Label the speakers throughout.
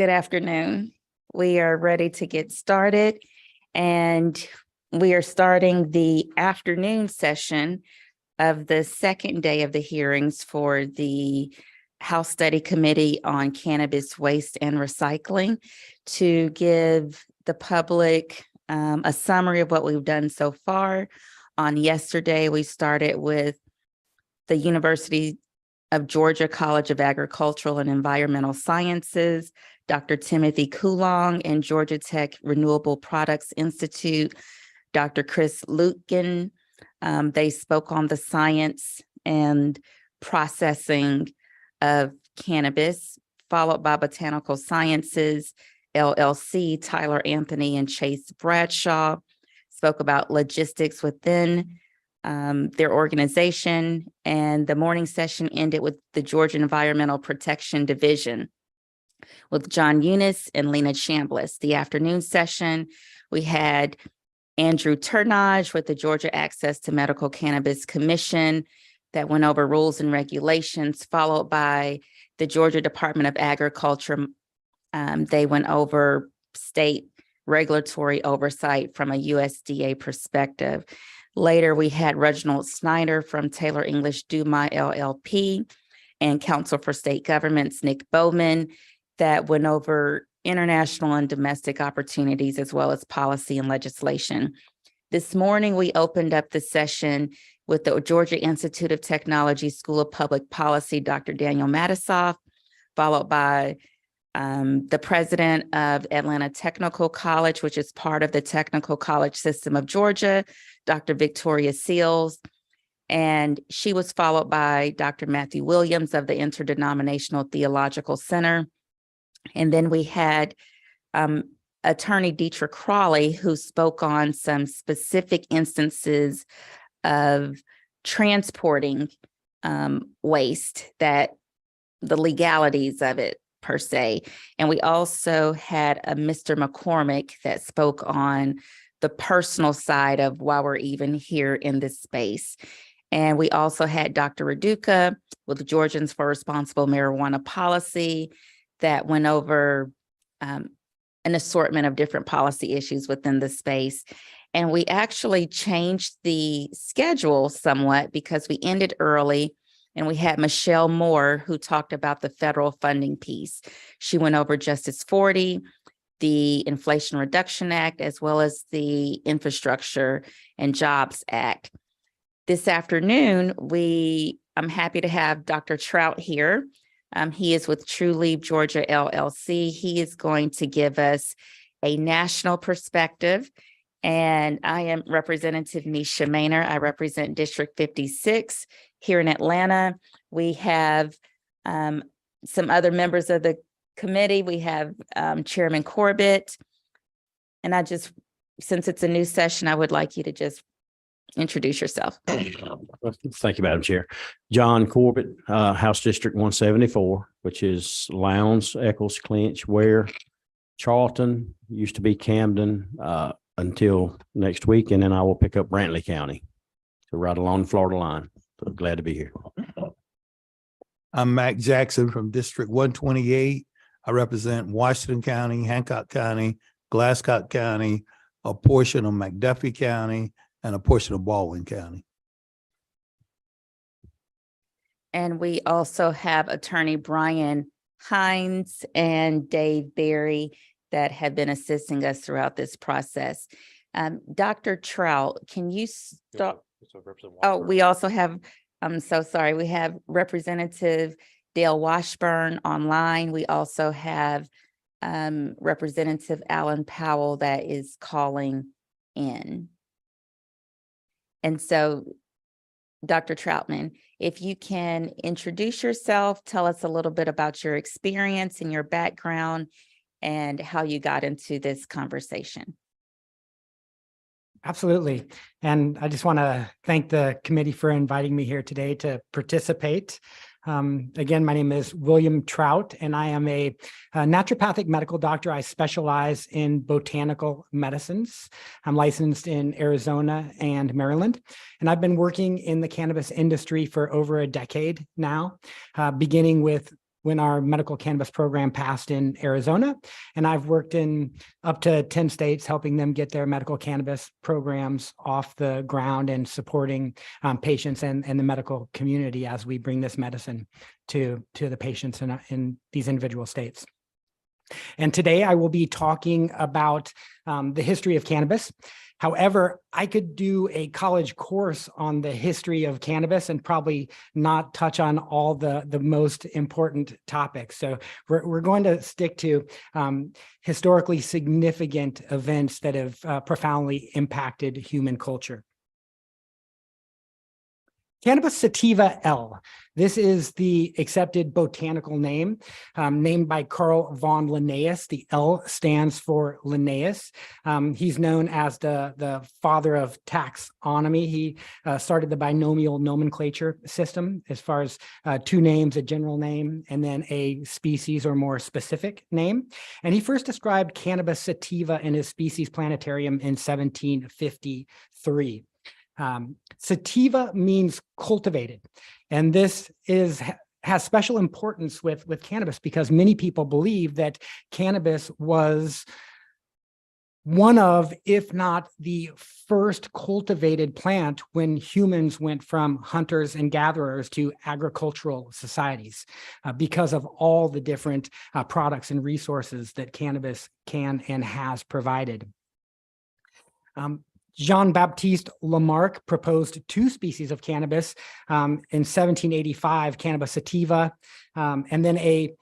Speaker 1: Good afternoon. We are ready to get started, and we are starting the afternoon session of the second day of the hearings for the House Study Committee on Cannabis Waste and Recycling to give the public a summary of what we've done so far. On yesterday, we started with the University of Georgia College of Agricultural and Environmental Sciences, Dr. Timothy Coulong, and Georgia Tech Renewable Products Institute, Dr. Chris Lutgen. They spoke on the science and processing of cannabis, followed by Botanical Sciences, LLC, Tyler Anthony and Chase Bradshaw, spoke about logistics within their organization, and the morning session ended with the Georgia Environmental Protection Division with John Eunice and Lena Chambliss. The afternoon session, we had Andrew Turnage with the Georgia Access to Medical Cannabis Commission that went over rules and regulations, followed by the Georgia Department of Agriculture. They went over state regulatory oversight from a USDA perspective. Later, we had Reginald Snyder from Taylor English Dumai LLP and Council for State Governments, Nick Bowman, that went over international and domestic opportunities as well as policy and legislation. This morning, we opened up the session with the Georgia Institute of Technology School of Public Policy, Dr. Daniel Matisoff, followed by the president of Atlanta Technical College, which is part of the Technical College System of Georgia, Dr. Victoria Seals, and she was followed by Dr. Matthew Williams of the Interdenominational Theological Center. And then we had Attorney Dietrich Crawley, who spoke on some specific instances of transporting waste, that the legalities of it per se. And we also had a Mr. McCormick that spoke on the personal side of why we're even here in this space. And we also had Dr. Raduca with Georgians for Responsible Marijuana Policy that went over an assortment of different policy issues within the space. And we actually changed the schedule somewhat because we ended early, and we had Michelle Moore, who talked about the federal funding piece. She went over Justice 40, the Inflation Reduction Act, as well as the Infrastructure and Jobs Act. This afternoon, I'm happy to have Dr. Trout here. He is with True Leave Georgia LLC. He is going to give us a national perspective. And I am Representative Misha Maynor. I represent District 56 here in Atlanta. We have some other members of the committee. We have Chairman Corbett. And since it's a new session, I would like you to just introduce yourself.
Speaker 2: Thank you, Madam Chair. John Corbett, House District 174, which is Lowndes, Eccles, Clinch, Ware, Charlton, used to be Camden, until next week, and then I will pick up Brantley County. So right along the Florida line. So glad to be here.
Speaker 3: I'm Mac Jackson from District 128. I represent Washington County, Hancock County, Glasscock County, a portion of McDuffie County, and a portion of Baldwin County.
Speaker 1: And we also have Attorney Brian Hines and Dave Berry that have been assisting us throughout this process. Dr. Trout, can you start? Oh, we also have, I'm so sorry, we have Representative Dale Washburn online. We also have Representative Alan Powell that is calling in. And so, Dr. Troutman, if you can introduce yourself, tell us a little bit about your experience and your background and how you got into this conversation.
Speaker 4: Absolutely. And I just want to thank the committee for inviting me here today to participate. Again, my name is William Trout, and I am a naturopathic medical doctor. I specialize in botanical medicines. I'm licensed in Arizona and Maryland, and I've been working in the cannabis industry for over a decade now, beginning with when our medical cannabis program passed in Arizona. And I've worked in up to 10 states, helping them get their medical cannabis programs off the ground and supporting patients and the medical community as we bring this medicine to the patients in these individual states. And today I will be talking about the history of cannabis. However, I could do a college course on the history of cannabis and probably not touch on all the most important topics. So we're going to stick to historically significant events that have profoundly impacted human culture. Cannabis sativa L. This is the accepted botanical name, named by Carl von Linnaeus. The L stands for Linnaeus. He's known as the father of taxonomy. He started the binomial nomenclature system as far as two names, a general name, and then a species or more specific name. And he first described Cannabis sativa in his Species Planetarium in 1753. Sativa means cultivated, and this has special importance with cannabis because many people believe that cannabis was one of, if not the first cultivated plant when humans went from hunters and gatherers to agricultural societies because of all the different products and resources that cannabis can and has provided. Jean-Baptiste Lamarck proposed two species of cannabis in 1785, Cannabis sativa, and then a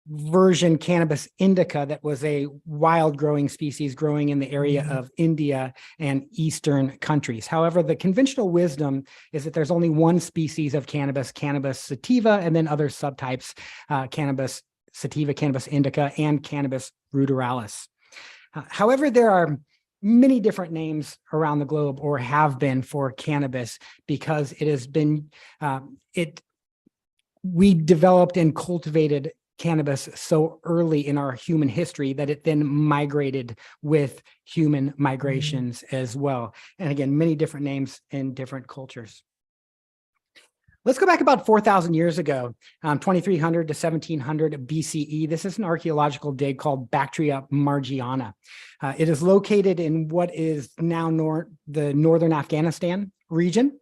Speaker 4: version Cannabis indica that was a wild growing species growing in the area of India and Eastern countries. However, the conventional wisdom is that there's only one species of cannabis, Cannabis sativa, and then other subtypes, Cannabis sativa, Cannabis indica, and Cannabis ruderalis. However, there are many different names around the globe, or have been, for cannabis because it has been, we developed and cultivated cannabis so early in our human history that it then migrated with human migrations as well. And again, many different names in different cultures. Let's go back about 4,000 years ago, 2300 to 1700 BCE. This is an archaeological dig called Bactria Margiana. It is located in what is now the northern Afghanistan region.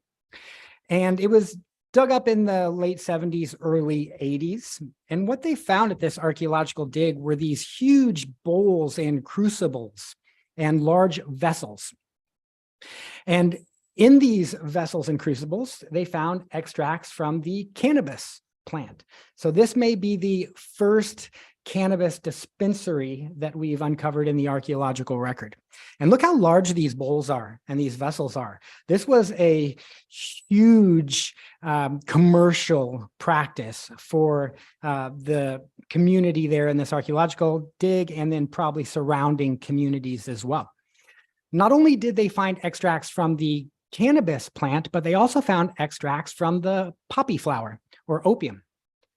Speaker 4: And it was dug up in the late 70s, early 80s. And what they found at this archaeological dig were these huge bowls and crucibles and large vessels. And in these vessels and crucibles, they found extracts from the cannabis plant. So this may be the first cannabis dispensary that we've uncovered in the archaeological record. And look how large these bowls are and these vessels are. This was a huge commercial practice for the community there in this archaeological dig, and then probably surrounding communities as well. Not only did they find extracts from the cannabis plant, but they also found extracts from the poppy flower or opium.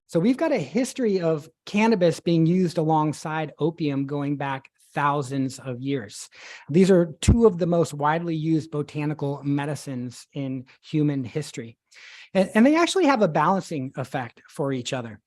Speaker 4: So we've got a history of cannabis being used alongside opium going back thousands of years. These are two of the most widely used botanical medicines in human history. And they actually have a balancing effect for each other.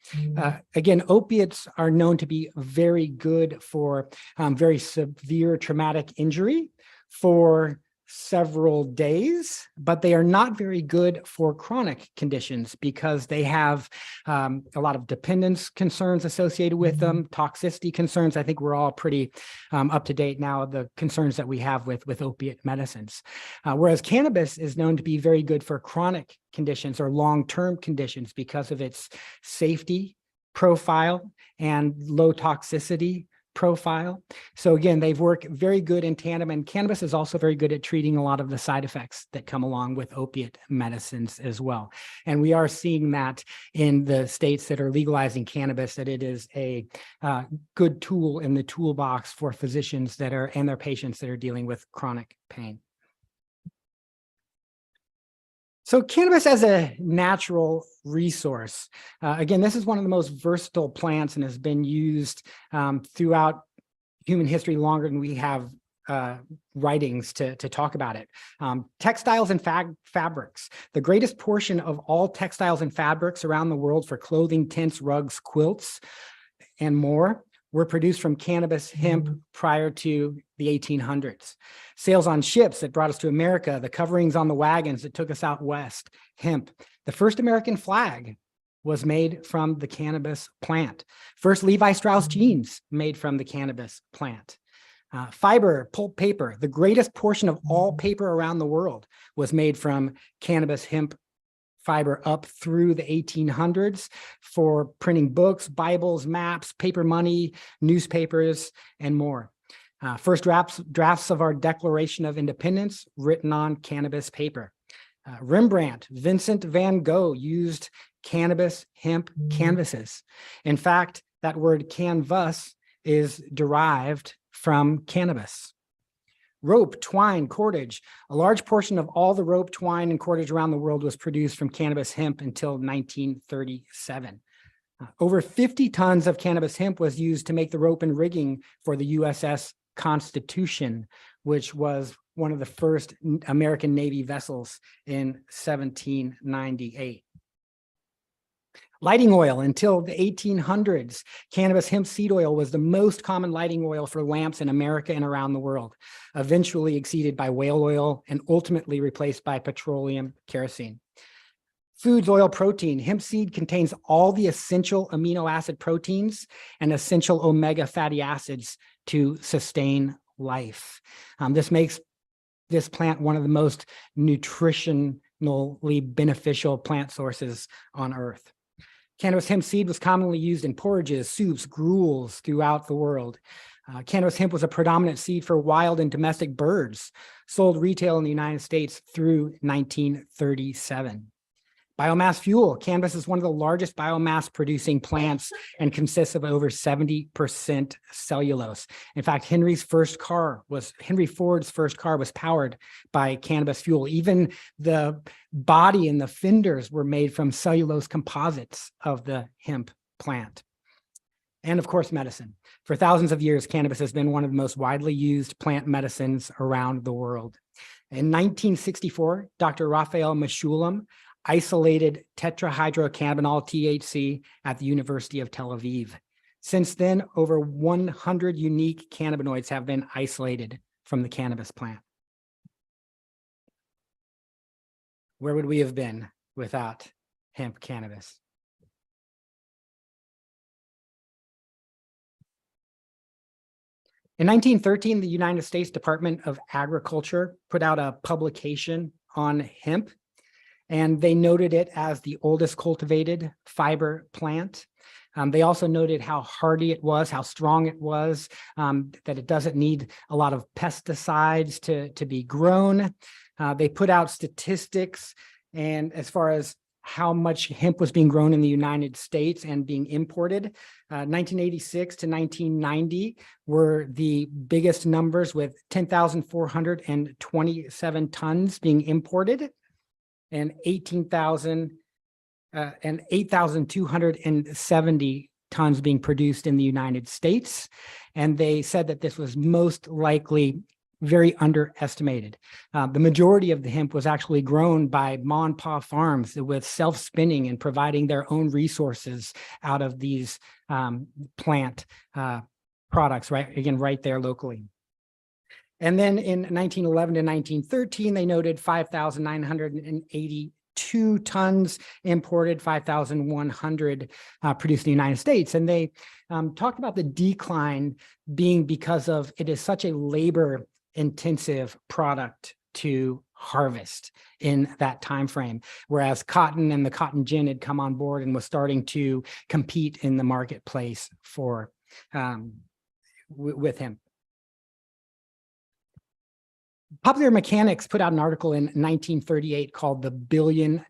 Speaker 4: Again, opiates are known to be very good for very severe traumatic injury for several days, but they are not very good for chronic conditions because they have a lot of dependence concerns associated with them, toxicity concerns. I think we're all pretty up to date now, the concerns that we have with opiate medicines. Whereas cannabis is known to be very good for chronic conditions or long-term conditions because of its safety profile and low toxicity profile. So again, they've worked very good in tandem, and cannabis is also very good at treating a lot of the side effects that come along with opiate medicines as well. And we are seeing that in the states that are legalizing cannabis, that it is a good tool in the toolbox for physicians that are and their patients that are dealing with chronic pain. So cannabis as a natural resource. Again, this is one of the most versatile plants and has been used throughout human history longer than we have writings to talk about it. Textiles and fabrics. The greatest portion of all textiles and fabrics around the world for clothing, tents, rugs, quilts, and more were produced from cannabis hemp prior to the 1800s. Sails on ships that brought us to America, the coverings on the wagons that took us out west, hemp. The first American flag was made from the cannabis plant. First Levi Strauss jeans made from the cannabis plant. Fiber, pulp paper, the greatest portion of all paper around the world was made from cannabis hemp fiber up through the 1800s for printing books, Bibles, maps, paper money, newspapers, and more. First drafts of our Declaration of Independence written on cannabis paper. Rembrandt, Vincent van Gogh used cannabis hemp canvases. In fact, that word canvas is derived from cannabis. Rope, twine, cordage. A large portion of all the rope, twine, and cordage around the world was produced from cannabis hemp until 1937. Over 50 tons of cannabis hemp was used to make the rope and rigging for the USS Constitution, which was one of the first American Navy vessels in 1798. Lighting oil. Until the 1800s, cannabis hemp seed oil was the most common lighting oil for lamps in America and around the world, eventually exceeded by whale oil and ultimately replaced by petroleum kerosene. Foods, oil, protein. Hemp seed contains all the essential amino acid proteins and essential omega fatty acids to sustain life. This makes this plant one of the most nutritionally beneficial plant sources on Earth. Cannabis hemp seed was commonly used in porridges, soups, gruels throughout the world. Cannabis hemp was a predominant seed for wild and domestic birds, sold retail in the United States through 1937. Biomass fuel. Cannabis is one of the largest biomass producing plants and consists of over 70% cellulose. In fact, Henry Ford's first car was powered by cannabis fuel. Even the body and the fenders were made from cellulose composites of the hemp plant. And of course, medicine. For thousands of years, cannabis has been one of the most widely used plant medicines around the world. In 1964, Dr. Raphael Mechoulam isolated tetrahydrocannabinol THC at the University of Tel Aviv. Since then, over 100 unique cannabinoids have been isolated from the cannabis plant. Where would we have been without hemp cannabis? In 1913, the United States Department of Agriculture put out a publication on hemp, and they noted it as the oldest cultivated fiber plant. They also noted how hardy it was, how strong it was, that it doesn't need a lot of pesticides to be grown. They put out statistics and as far as how much hemp was being grown in the United States and being imported. 1986 to 1990 were the biggest numbers, with 10,427 tons being imported and 8,270 tons being produced in the United States. And they said that this was most likely very underestimated. The majority of the hemp was actually grown by mom and pop farms with self-spinning and providing their own resources out of these plant products, right there locally. And then in 1911 to 1913, they noted 5,982 tons imported, 5,100 produced in the United States. And they talked about the decline being because of it is such a labor-intensive product to harvest in that time frame, whereas cotton and the cotton gin had come on board and was starting to compete in the marketplace for with hemp. Popular Mechanics put out an article in 1938 called The $1 Billion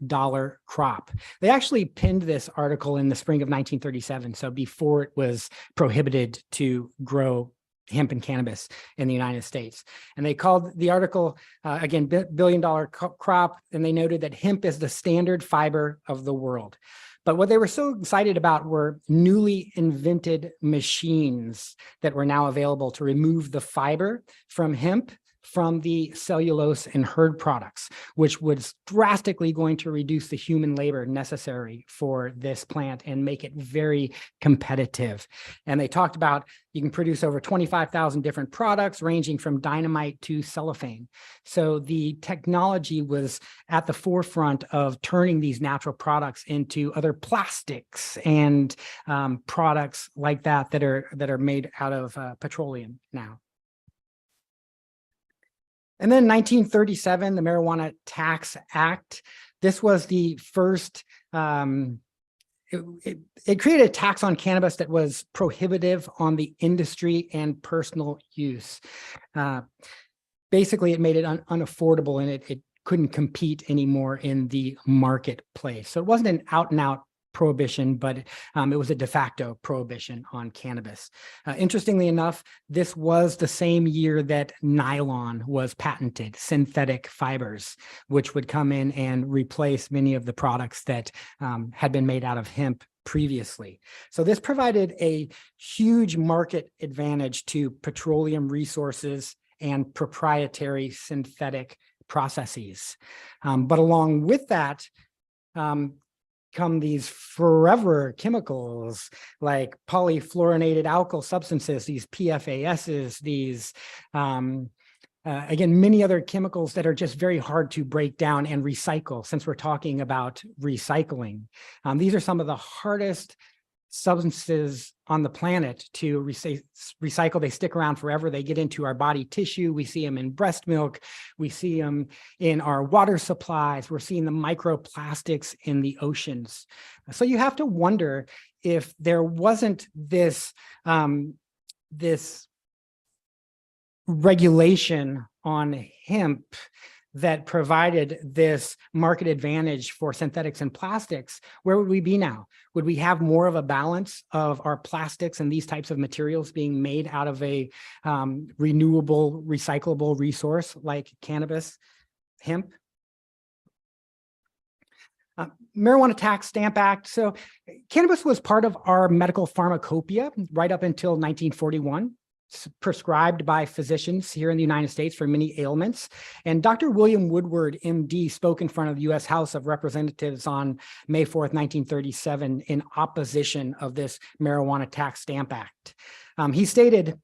Speaker 4: Crop. They actually penned this article in the spring of 1937, so before it was prohibited to grow hemp and cannabis in the United States. And they called the article, again, billion-dollar crop, and they noted that hemp is the standard fiber of the world. But what they were so excited about were newly invented machines that were now available to remove the fiber from hemp from the cellulose and herd products, which was drastically going to reduce the human labor necessary for this plant and make it very competitive. And they talked about you can produce over 25,000 different products ranging from dynamite to cellophane. So the technology was at the forefront of turning these natural products into other plastics and products like that are made out of petroleum now. And then 1937, the Marijuana Tax Act. This was the first, it created a tax on cannabis that was prohibitive on the industry and personal use. Basically, it made it unaffordable, and it couldn't compete anymore in the marketplace. So it wasn't an out and out prohibition, but it was a de facto prohibition on cannabis. Interestingly enough, this was the same year that nylon was patented, synthetic fibers, which would come in and replace many of the products that had been made out of hemp previously. So this provided a huge market advantage to petroleum resources and proprietary synthetic processes. But along with that, come these forever chemicals like polyfluorinated alkyl substances, these PFASs, these, again, many other chemicals that are just very hard to break down and recycle, since we're talking about recycling. These are some of the hardest substances on the planet to recycle. They stick around forever. They get into our body tissue. We see them in breast milk. We see them in our water supplies. We're seeing the microplastics in the oceans. So you have to wonder if there wasn't this, this regulation on hemp that provided this market advantage for synthetics and plastics, where would we be now? Would we have more of a balance of our plastics and these types of materials being made out of a renewable, recyclable resource like cannabis, hemp? Marijuana Tax Stamp Act. So cannabis was part of our medical pharmacopoeia right up until 1941. Prescribed by physicians here in the United States for many ailments. And Dr. William Woodward, MD, spoke in front of the U.S. House of Representatives on May 4th, 1937, in opposition of this Marijuana Tax Stamp Act. He stated,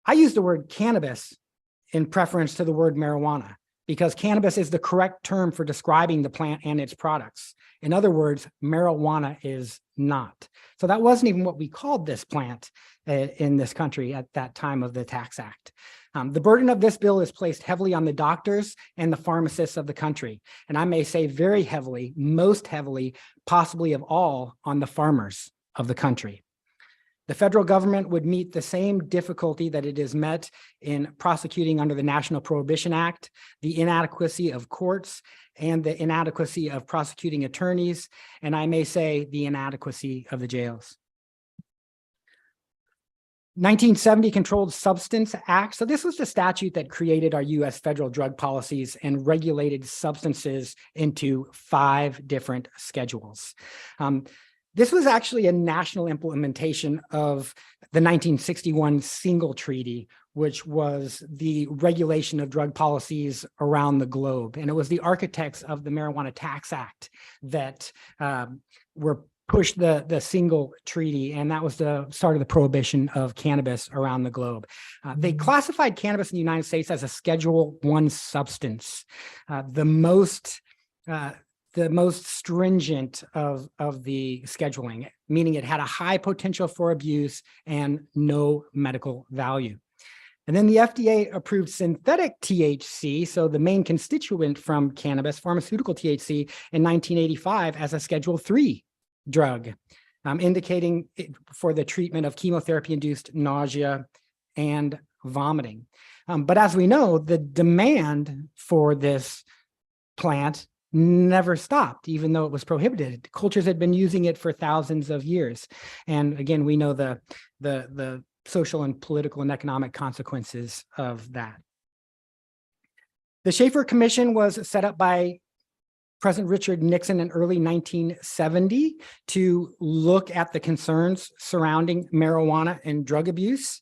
Speaker 4: "I use the word cannabis in preference to the word marijuana, because cannabis is the correct term for describing the plant and its products. In other words, marijuana is not." So that wasn't even what we called this plant in this country at that time of the Tax Act. The burden of this bill is placed heavily on the doctors and the pharmacists of the country. And I may say very heavily, most heavily, possibly of all, on the farmers of the country. The federal government would meet the same difficulty that it is met in prosecuting under the National Prohibition Act, the inadequacy of courts, and the inadequacy of prosecuting attorneys, and I may say the inadequacy of the jails. 1970 Controlled Substance Act. So this was the statute that created our U.S. federal drug policies and regulated substances into 5 different schedules. This was actually a national implementation of the 1961 Single Treaty, which was the regulation of drug policies around the globe. And it was the architects of the Marijuana Tax Act that were pushed the Single Treaty, and that was the start of the prohibition of cannabis around the globe. They classified cannabis in the United States as a Schedule I substance, the most stringent of the scheduling, meaning it had a high potential for abuse and no medical value. And then the FDA approved synthetic THC, so the main constituent from cannabis, pharmaceutical THC, in 1985 as a Schedule III drug, indicating it for the treatment of chemotherapy-induced nausea and vomiting. But as we know, the demand for this plant never stopped, even though it was prohibited. Cultures had been using it for thousands of years. And again, we know the social and political and economic consequences of that. The Schaefer Commission was set up by President Richard Nixon in early 1970 to look at the concerns surrounding marijuana and drug abuse.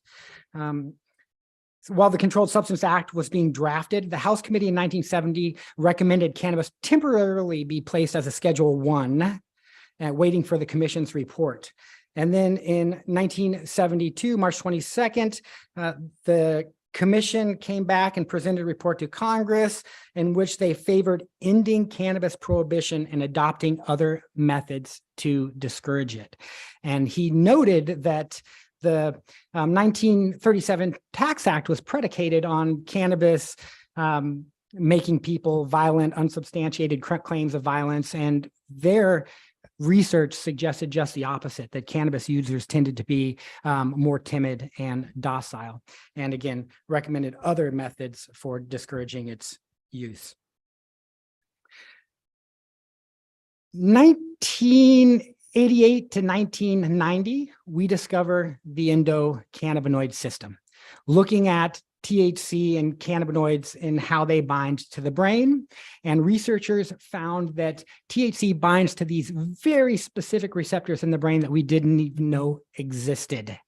Speaker 4: While the Controlled Substance Act was being drafted, the House Committee in 1970 recommended cannabis temporarily be placed as a Schedule I, waiting for the commission's report. And then in 1972, March 22nd, the commission came back and presented a report to Congress in which they favored ending cannabis prohibition and adopting other methods to discourage it. And he noted that the 1937 Tax Act was predicated on cannabis making people violent, unsubstantiated claims of violence, and their research suggested just the opposite, that cannabis users tended to be more timid and docile, and again, recommended other methods for discouraging its use. 1988 to 1990, we discover the endocannabinoid system, looking at THC and cannabinoids and how they bind to the brain. And researchers found that THC binds to these very specific receptors in the brain that we didn't even know existed.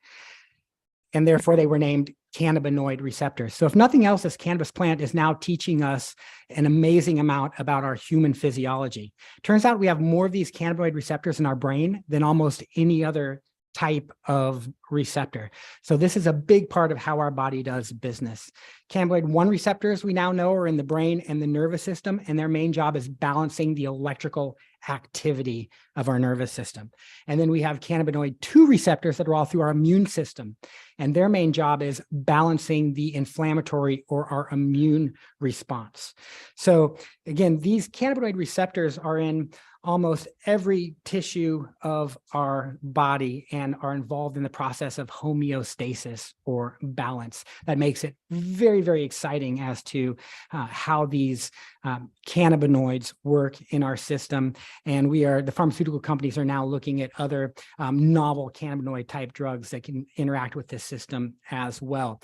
Speaker 4: And therefore they were named cannabinoid receptors. So if nothing else, this cannabis plant is now teaching us an amazing amount about our human physiology. Turns out we have more of these cannabinoid receptors in our brain than almost any other type of receptor. So this is a big part of how our body does business. Cannabinoid 1 receptors we now know are in the brain and the nervous system, and their main job is balancing the electrical activity of our nervous system. And then we have cannabinoid 2 receptors that are all through our immune system, and their main job is balancing the inflammatory or our immune response. So again, these cannabinoid receptors are in almost every tissue of our body and are involved in the process of homeostasis or balance. That makes it very, very exciting as to how these cannabinoids work in our system. And the pharmaceutical companies are now looking at other novel cannabinoid type drugs that can interact with this system as well.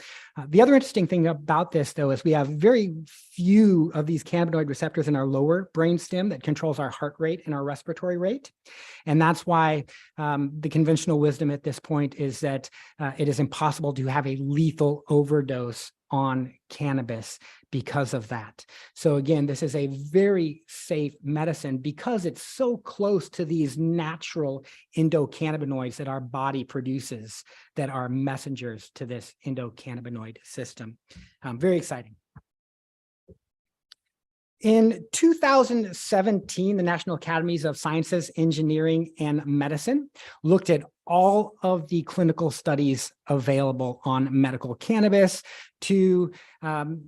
Speaker 4: The other interesting thing about this, though, is we have very few of these cannabinoid receptors in our lower brainstem that controls our heart rate and our respiratory rate. And that's why the conventional wisdom at this point is that it is impossible to have a lethal overdose on cannabis because of that. So again, this is a very safe medicine because it's so close to these natural endocannabinoids that our body produces that are messengers to this endocannabinoid system. Very exciting. In 2017, the National Academies of Sciences, Engineering, and Medicine looked at all of the clinical studies available on medical cannabis to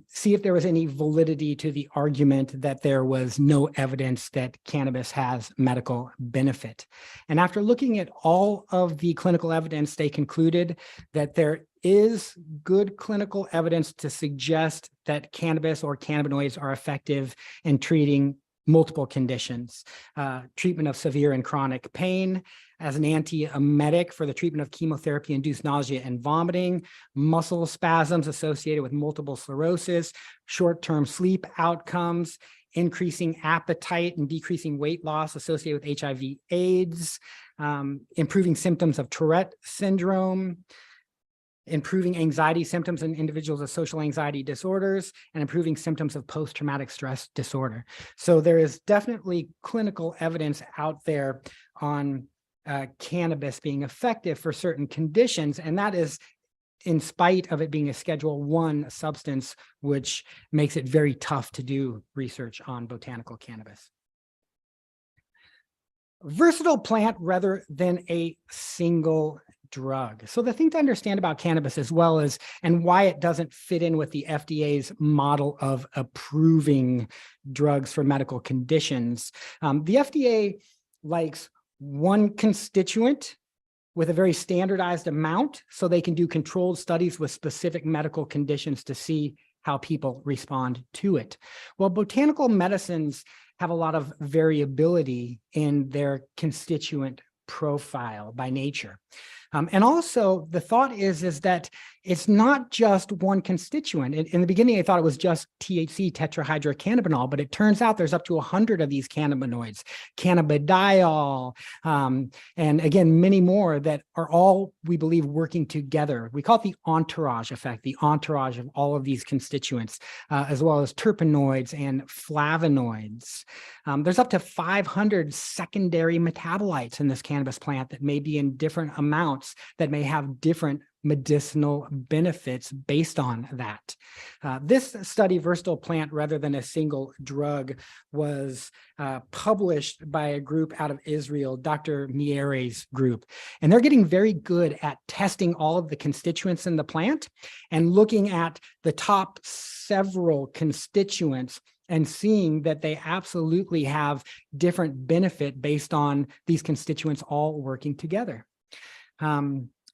Speaker 4: see if there was any validity to the argument that there was no evidence that cannabis has medical benefit. And after looking at all of the clinical evidence, they concluded that there is good clinical evidence to suggest that cannabis or cannabinoids are effective in treating multiple conditions, treatment of severe and chronic pain, as an antiemetic for the treatment of chemotherapy-induced nausea and vomiting, muscle spasms associated with multiple sclerosis, short-term sleep outcomes, increasing appetite and decreasing weight loss associated with HIV/AIDS, improving symptoms of Tourette syndrome, improving anxiety symptoms in individuals with social anxiety disorders, and improving symptoms of post-traumatic stress disorder. So there is definitely clinical evidence out there on cannabis being effective for certain conditions, and that is in spite of it being a Schedule I substance, which makes it very tough to do research on botanical cannabis. Versatile plant rather than a single drug. So the thing to understand about cannabis as well is, and why it doesn't fit in with the FDA's model of approving drugs for medical conditions. The FDA likes one constituent with a very standardized amount so they can do controlled studies with specific medical conditions to see how people respond to it. Well, botanical medicines have a lot of variability in their constituent profile by nature. And also the thought is that it's not just one constituent. In the beginning, I thought it was just THC, tetrahydrocannabinol, but it turns out there's up to 100 of these cannabinoids, cannabidiol, and again, many more that are all, we believe, working together. We call it the entourage effect, the entourage of all of these constituents, as well as terpenoids and flavonoids. There's up to 500 secondary metabolites in this cannabis plant that may be in different amounts that may have different medicinal benefits based on that. This study, Versatile Plant Rather Than a Single Drug, was published by a group out of Israel, Dr. Miere's group. And they're getting very good at testing all of the constituents in the plant and looking at the top several constituents and seeing that they absolutely have different benefit based on these constituents all working together.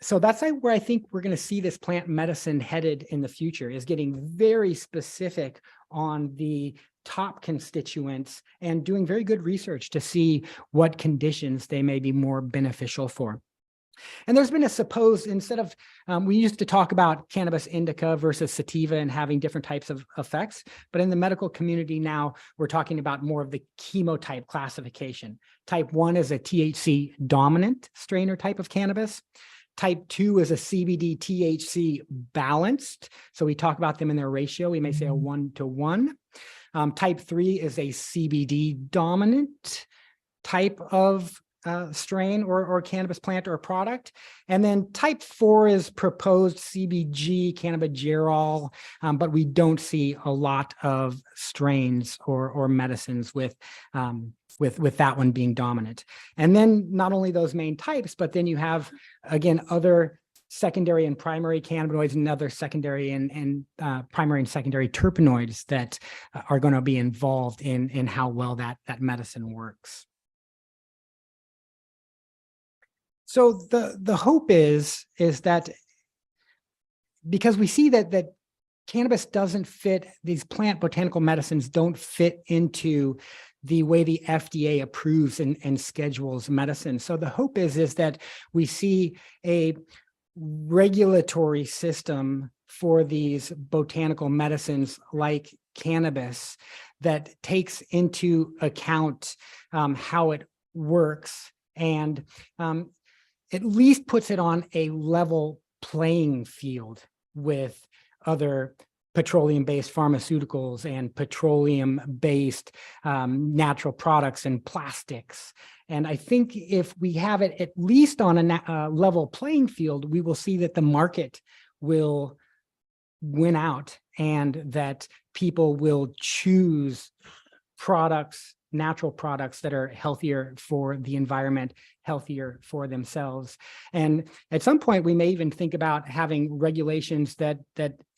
Speaker 4: So that's where I think we're going to see this plant medicine headed in the future, is getting very specific on the top constituents and doing very good research to see what conditions they may be more beneficial for. And there's been a supposed, instead of, we used to talk about cannabis indica versus sativa and having different types of effects, but in the medical community now, we're talking about more of the chemotype classification. Type 1 is a THC dominant strain or type of cannabis. Type 2 is a CBD THC balanced. So we talk about them in their ratio. We may say a 1-to-1. Type 3 is a CBD dominant type of strain or cannabis plant or product. And then type 4 is proposed CBG, cannabigerol, but we don't see a lot of strains or medicines with that one being dominant. And then not only those main types, but then you have, again, other secondary and primary cannabinoids and other secondary and primary and secondary terpenoids that are going to be involved in how well that medicine works. So the hope is that because we see that cannabis doesn't fit, these plant botanical medicines don't fit into the way the FDA approves and schedules medicine. So the hope is that we see a regulatory system for these botanical medicines like cannabis that takes into account how it works and at least puts it on a level playing field with other petroleum-based pharmaceuticals and petroleum-based natural products and plastics. And I think if we have it at least on a level playing field, we will see that the market will win out and that people will choose products, natural products that are healthier for the environment, healthier for themselves. And at some point, we may even think about having regulations that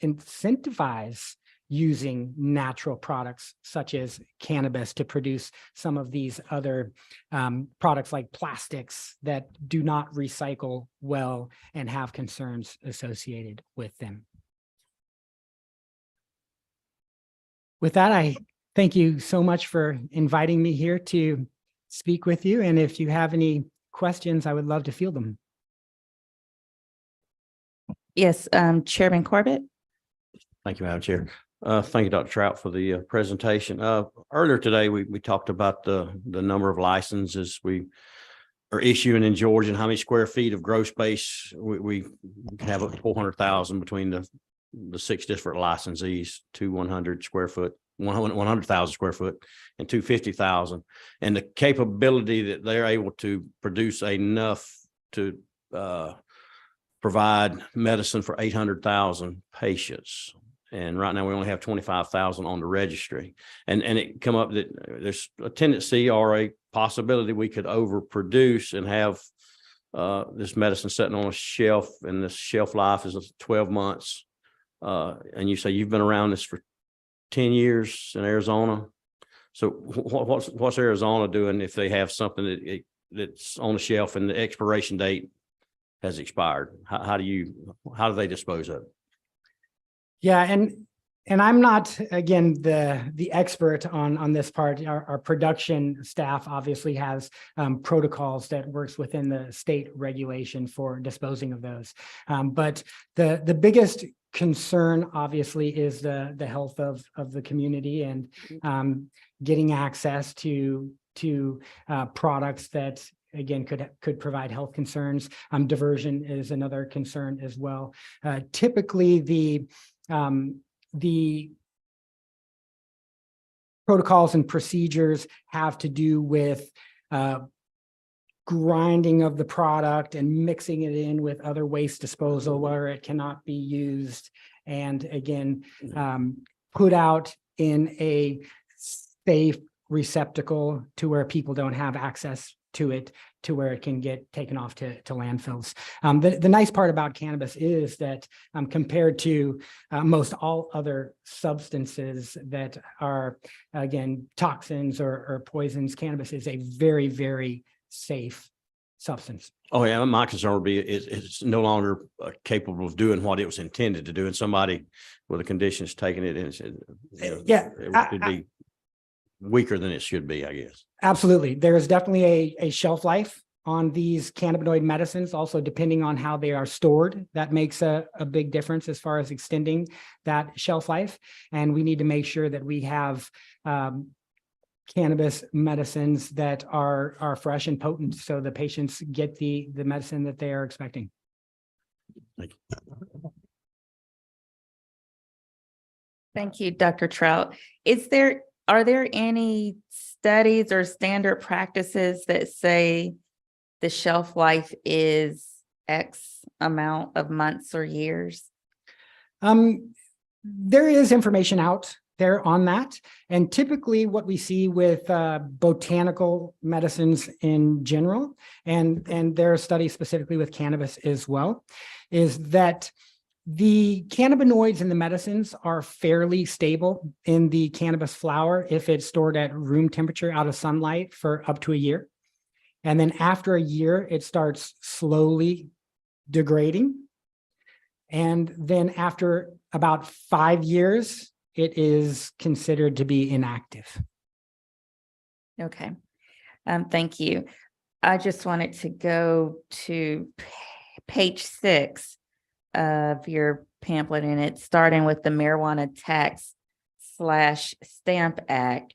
Speaker 4: incentivize using natural products such as cannabis to produce some of these other products like plastics that do not recycle well and have concerns associated with them. With that, I thank you so much for inviting me here to speak with you. And if you have any questions, I would love to field them.
Speaker 1: Yes, Chairman Corbett.
Speaker 2: Thank you, Madam Chair. Thank you, Dr. Trout, for the presentation. Earlier today, we talked about the number of licenses we are issuing in Georgia and how many square feet of grow space we have up to 400,000 between the 6 different licensees, 100,000 square foot and 250,000, and the capability that they're able to produce enough to provide medicine for 800,000 patients. And right now we only have 25,000 on the registry, and it come up that there's a tendency or a possibility we could overproduce and have this medicine sitting on a shelf, and this shelf life is 12 months. And you say you've been around this for 10 years in Arizona. So what's Arizona doing if they have something that's on the shelf and the expiration date has expired? How do they dispose of it?
Speaker 4: Yeah, and And I'm not, again, the expert on this part. Our production staff obviously has protocols that works within the state regulation for disposing of those. But the biggest concern obviously is the health of the community and getting access to products that again could provide health concerns. Diversion is another concern as well. Typically the protocols and procedures have to do with grinding of the product and mixing it in with other waste disposal where it cannot be used. And again, put out in a safe receptacle to where people don't have access to it, to where it can get taken off to landfills. The nice part about cannabis is that compared to most all other substances that are, again, toxins or poisons, cannabis is a very, very safe substance.
Speaker 2: Oh, yeah. My concern would be it's no longer capable of doing what it was intended to do. And somebody with a condition is taking it and it could be weaker than it should be, I guess.
Speaker 4: Absolutely. There is definitely a shelf life on these cannabinoid medicines, also depending on how they are stored. That makes a big difference as far as extending that shelf life. And we need to make sure that we have cannabis medicines that are fresh and potent so the patients get the medicine that they are expecting.
Speaker 2: Thank you.
Speaker 1: Thank you, Dr. Trout. Are there any studies or standard practices that say the shelf life is X amount of months or years?
Speaker 4: There is information out there on that. And typically what we see with botanical medicines in general, and there are studies specifically with cannabis as well, is that the cannabinoids in the medicines are fairly stable in the cannabis flower if it's stored at room temperature out of sunlight for up to a year. And then after a year, it starts slowly degrading. And then after about 5 years, it is considered to be inactive.
Speaker 1: Okay. Thank you. I just wanted to go to page 6 of your pamphlet, and it's starting with the Marijuana Tax/Stamp Act,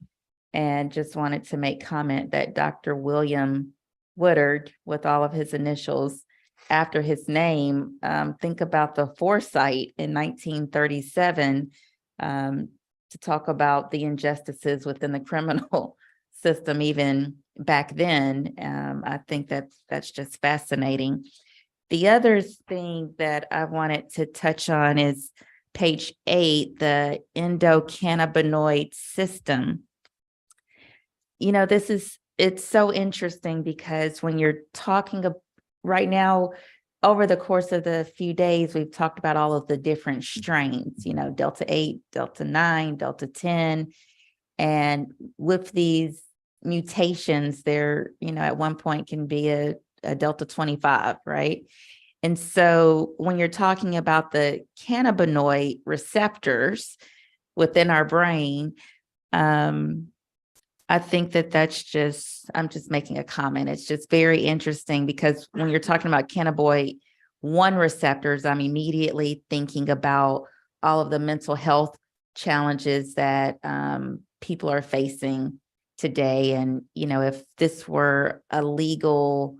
Speaker 1: and just wanted to make comment that Dr. William Woodard, with all of his initials after his name, think about the foresight in 1937 to talk about the injustices within the criminal system even back then. I think that's just fascinating. The other thing that I wanted to touch on is page 8, the endocannabinoid system. You know, it's so interesting because when you're talking right now, over the course of the few days, we've talked about all of the different strains, you know, Delta 8, Delta 9, Delta 10. And with these mutations, there, you know, at one point can be a Delta 25, right? And so when you're talking about the cannabinoid receptors within our brain, I think I'm just making a comment. It's just very interesting because when you're talking about cannabinoid 1 receptors, I'm immediately thinking about all of the mental health challenges that people are facing today. And, you know, if this were a legal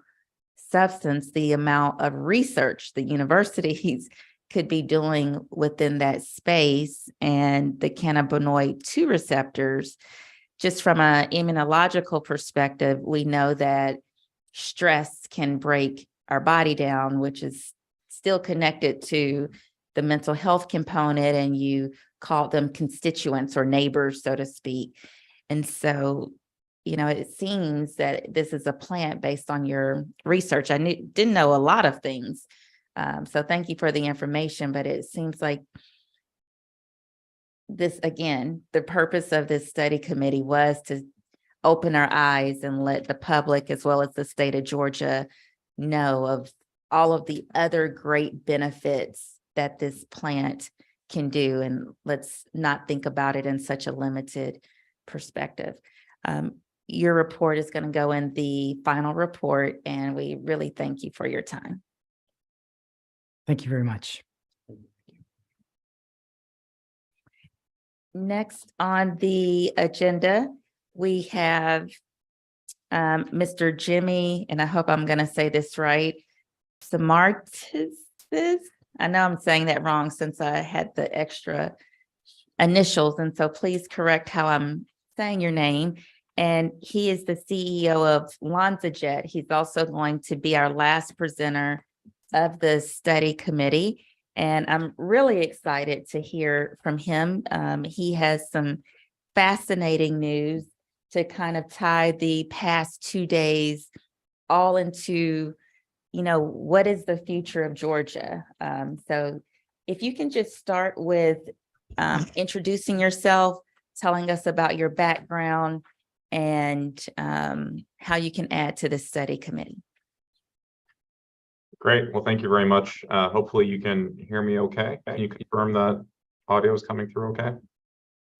Speaker 1: substance, the amount of research the universities could be doing within that space, and the cannabinoid 2 receptors, just from an immunological perspective, we know that stress can break our body down, which is still connected to the mental health component, and you call them constituents or neighbors, so to speak. And so, you know, it seems that this is a plant based on your research. I didn't know a lot of things. So thank you for the information, but it seems like this, again, the purpose of this study committee was to open our eyes and let the public, as well as the state of Georgia, know of all of the other great benefits that this plant can do, and let's not think about it in such a limited perspective. Your report is going to go in the final report, and we really thank you for your time.
Speaker 4: Thank you very much.
Speaker 1: Next on the agenda, we have Mr. Jimmy, and I hope I'm going to say this right, Samartis. I know I'm saying that wrong since I had the extra initials, and so please correct how I'm saying your name. And he is the CEO of LanzaJet. He's also going to be our last presenter of the study committee. And I'm really excited to hear from him. He has some fascinating news to kind of tie the past 2 days all into, what is the future of Georgia? So if you can just start with introducing yourself, telling us about your background, and how you can add to the study committee.
Speaker 5: Great. Well, thank you very much. Hopefully you can hear me okay. Can you confirm that audio is coming through okay?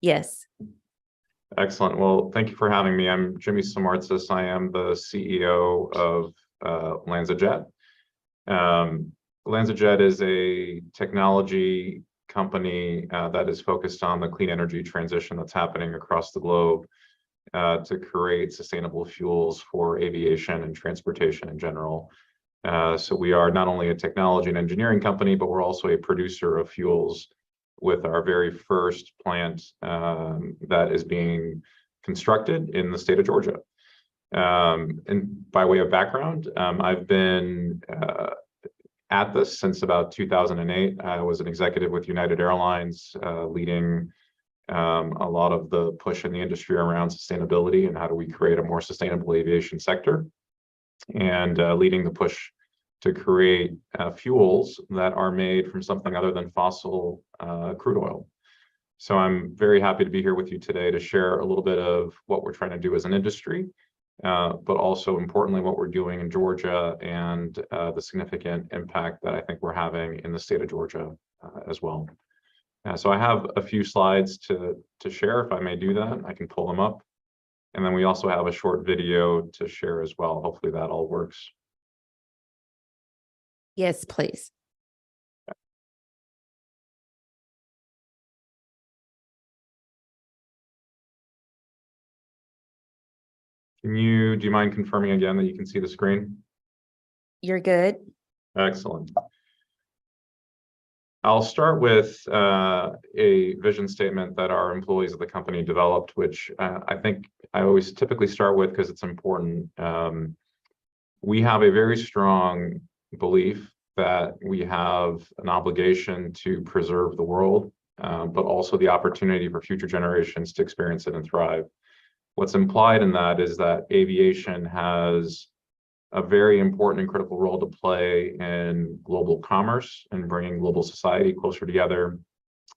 Speaker 1: Yes.
Speaker 5: Excellent. Well, thank you for having me. I'm Jimmy Samartzis. I am the CEO of LanzaJet. LanzaJet is a technology company that is focused on the clean energy transition that's happening across the globe to create sustainable fuels for aviation and transportation in general. So we are not only a technology and engineering company, but we're also a producer of fuels with our very first plant that is being constructed in the state of Georgia. And by way of background, I've been at this since about 2008. I was an executive with United Airlines, leading a lot of the push in the industry around sustainability and how do we create a more sustainable aviation sector, and leading the push to create fuels that are made from something other than fossil crude oil. So I'm very happy to be here with you today to share a little bit of what we're trying to do as an industry, but also importantly, what we're doing in Georgia and the significant impact that I think we're having in the state of Georgia as well. So I have a few slides to share. If I may do that, I can pull them up. And then we also have a short video to share as well. Hopefully that all works.
Speaker 1: Yes, please.
Speaker 5: Do you mind confirming again that you can see the screen?
Speaker 1: You're good.
Speaker 5: Excellent. I'll start with a vision statement that our employees of the company developed, which I think I always typically start with because it's important. We have a very strong belief that we have an obligation to preserve the world, but also the opportunity for future generations to experience it and thrive. What's implied in that is that aviation has a very important and critical role to play in global commerce and bringing global society closer together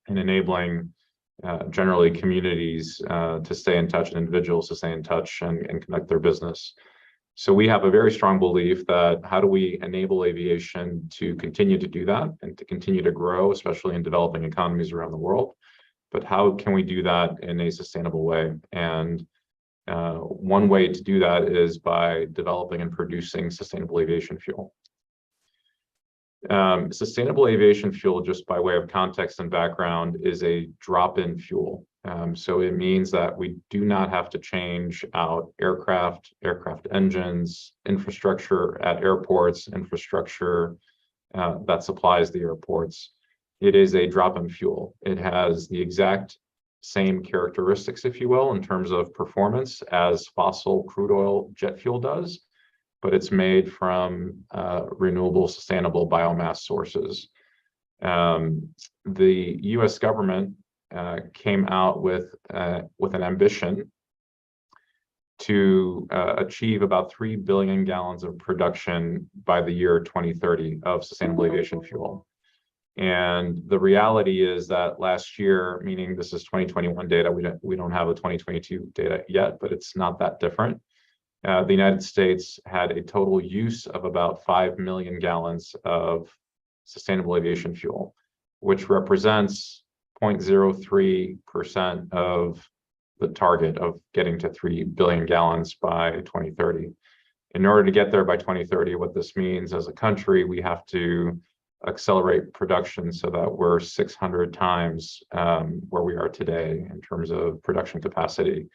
Speaker 5: and enabling generally communities to stay in touch and individuals to stay in touch and conduct their business. So we have a very strong belief that how do we enable aviation to continue to do that and to continue to grow, especially in developing economies around the world, but how can we do that in a sustainable way? And one way to do that is by developing and producing sustainable aviation fuel. Sustainable aviation fuel, just by way of context and background, is a drop-in fuel. So it means that we do not have to change out aircraft engines, infrastructure at airports, infrastructure that supplies the airports. It is a drop-in fuel. It has the exact same characteristics, if you will, in terms of performance as fossil crude oil jet fuel does, but it's made from renewable, sustainable biomass sources. The U.S. government came out with an ambition to achieve about 3 billion gallons of production by the year 2030 of sustainable aviation fuel. And the reality is that last year, meaning this is 2021 data, we don't have the 2022 data yet, but it's not that different. The United States had a total use of about 5 million gallons of sustainable aviation fuel, which represents 0.03% of the target of getting to 3 billion gallons by 2030. In order to get there by 2030, what this means as a country, we have to accelerate production so that we're 600 times where we are today in terms of production capacity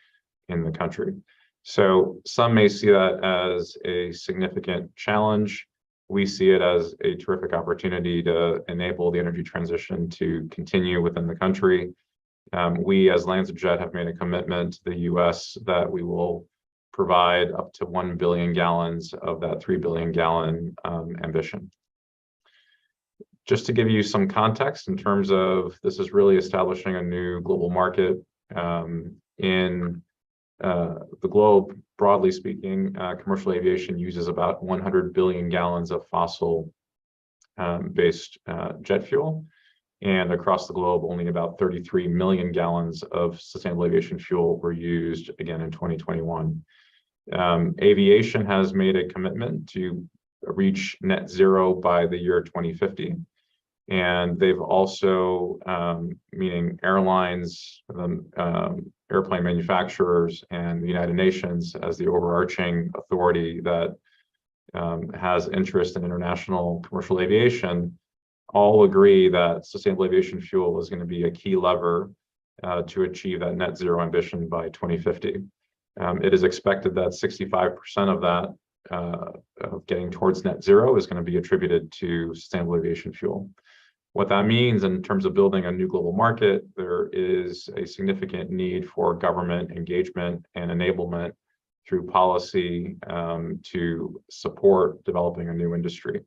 Speaker 5: in the country. So some may see that as a significant challenge. We see it as a terrific opportunity to enable the energy transition to continue within the country. We as LanzaJet have made a commitment to the US that we will provide up to 1 billion gallons of that 3 billion gallon ambition. Just to give you some context in terms of this is really establishing a new global market in the globe, broadly speaking. Commercial aviation uses about 100 billion gallons of fossil based jet fuel. And across the globe, only about 33 million gallons of sustainable aviation fuel were used again in 2021. Aviation has made a commitment to reach net zero by the year 2050. And they've also, meaning airlines, airplane manufacturers, and the United Nations as the overarching authority that has interest in international commercial aviation, all agree that sustainable aviation fuel is going to be a key lever to achieve that net zero ambition by 2050. It is expected that 65% of that, of getting towards net zero, is going to be attributed to sustainable aviation fuel. What that means in terms of building a new global market, there is a significant need for government engagement and enablement through policy to support developing a new industry.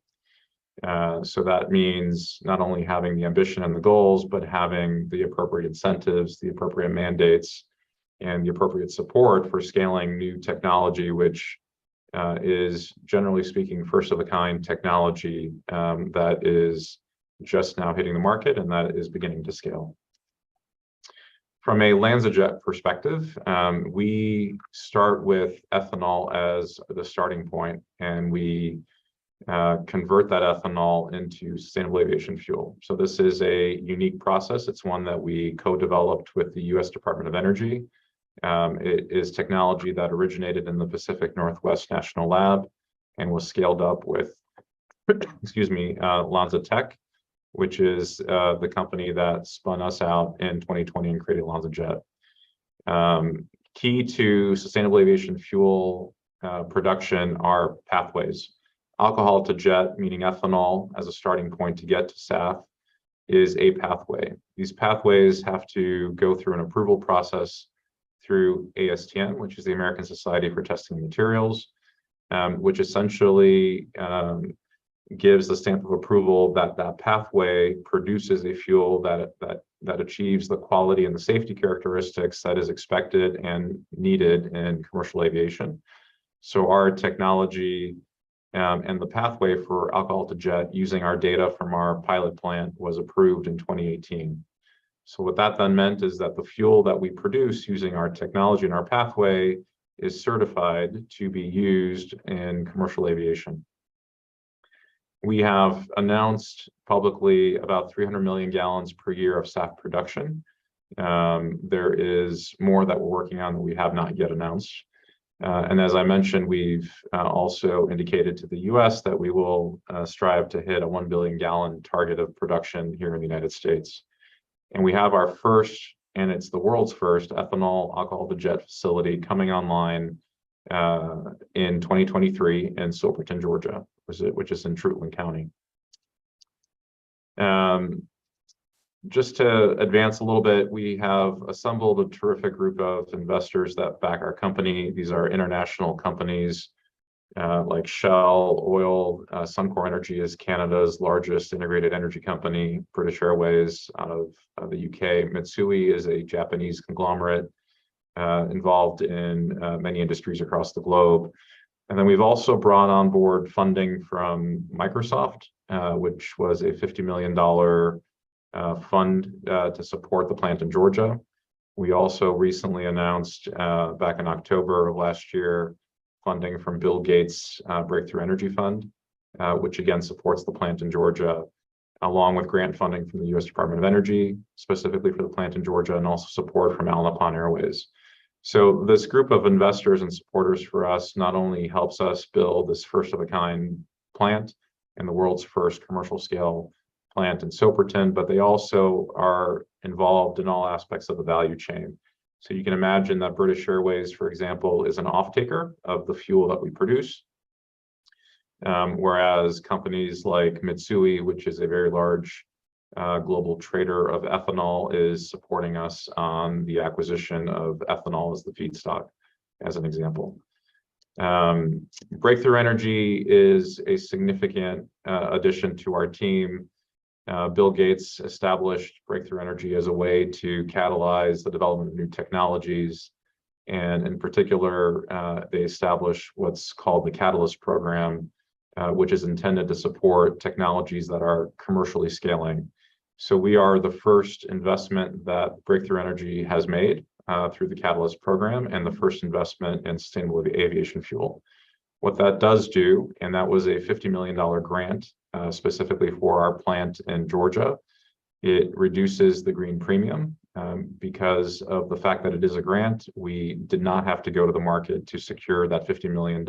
Speaker 5: So that means not only having the ambition and the goals, but having the appropriate incentives, the appropriate mandates, and the appropriate support for scaling new technology, which is, generally speaking, first of a kind technology that is just now hitting the market and that is beginning to scale. From a LanzaJet perspective, we start with ethanol as the starting point, and we convert that ethanol into sustainable aviation fuel. So this is a unique process. It's one that we co-developed with the US Department of Energy. It is technology that originated in the Pacific Northwest National Lab and was scaled up with, excuse me, LanzaTech, which is the company that spun us out in 2020 and created LanzaJet. Key to sustainable aviation fuel production are pathways. Alcohol to jet, meaning ethanol as a starting point to get to SAF, is a pathway. These pathways have to go through an approval process through ASTM, which is the American Society for Testing Materials, which essentially gives the stamp of approval that that pathway produces a fuel that achieves the quality and the safety characteristics that is expected and needed in commercial aviation. So our technology and the pathway for alcohol to jet, using our data from our pilot plant, was approved in 2018. So what that then meant is that the fuel that we produce using our technology and our pathway is certified to be used in commercial aviation. We have announced publicly about 300 million gallons per year of SAF production. There is more that we're working on that we have not yet announced. And as I mentioned, we've also indicated to the US that we will strive to hit a 1 billion gallon target of production here in the United States. And we have our first, and it's the world's first, ethanol alcohol to jet facility coming online in 2023 in Silverton, Georgia, which is in Trutland County. Just to advance a little bit, we have assembled a terrific group of investors that back our company. These are international companies like Shell Oil. Suncor Energy is Canada's largest integrated energy company. British Airways out of the UK. Mitsui is a Japanese conglomerate involved in many industries across the globe. And then we've also brought on board funding from Microsoft, which was a $50 million fund to support the plant in Georgia. We also recently announced back in October of last year funding from Bill Gates' Breakthrough Energy Fund, which again supports the plant in Georgia. along with grant funding from the U.S. Department of Energy, specifically for the plant in Georgia, and also support from Al Nippon Airways. So this group of investors and supporters for us not only helps us build this first of a kind plant and the world's first commercial scale plant in Soperton, but they also are involved in all aspects of the value chain. So you can imagine that British Airways, for example, is an off-taker of the fuel that we produce. Whereas companies like Mitsui, which is a very large global trader of ethanol, is supporting us on the acquisition of ethanol as the feedstock, as an example. Breakthrough Energy is a significant addition to our team. Bill Gates established Breakthrough Energy as a way to catalyze the development of new technologies. And in particular, they established what's called the Catalyst program, which is intended to support technologies that are commercially scaling. So we are the first investment that Breakthrough Energy has made through the Catalyst program, and the first investment in sustainable aviation fuel. What that does do, and that was a $50 million grant specifically for our plant in Georgia, it reduces the green premium because of the fact that it is a grant. We did not have to go to the market to secure that $50 million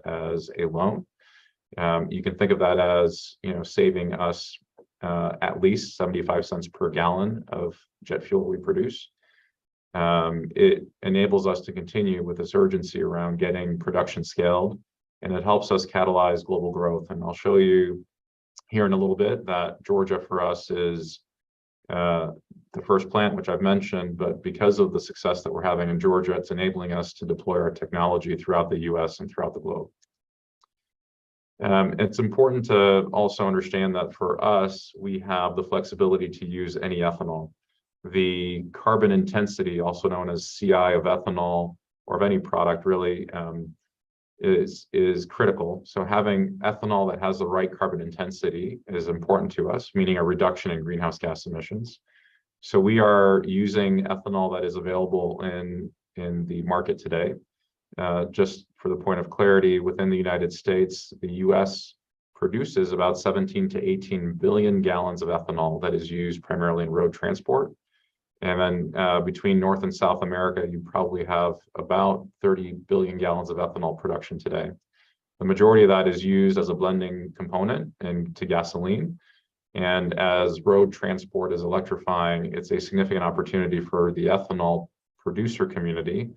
Speaker 5: as a loan. You can think of that as, saving us at least 75 cents per gallon of jet fuel we produce. It enables us to continue with this urgency around getting production scaled, and it helps us catalyze global growth. And I'll show you here in a little bit that Georgia for us is the first plant, which I've mentioned, but because of the success that we're having in Georgia, it's enabling us to deploy our technology throughout the US and throughout the globe. It's important to also understand that for us, we have the flexibility to use any ethanol. The carbon intensity, also known as CI of ethanol or of any product really, is critical. So having ethanol that has the right carbon intensity is important to us, meaning a reduction in greenhouse gas emissions. So we are using ethanol that is available in the market today. Just for the point of clarity, within the United States, the US produces about 17 to 18 billion gallons of ethanol that is used primarily in road transport. And then between North and South America, you probably have about 30 billion gallons of ethanol production today. The majority of that is used as a blending component into gasoline. And as road transport is electrifying, it's a significant opportunity for the ethanol producer community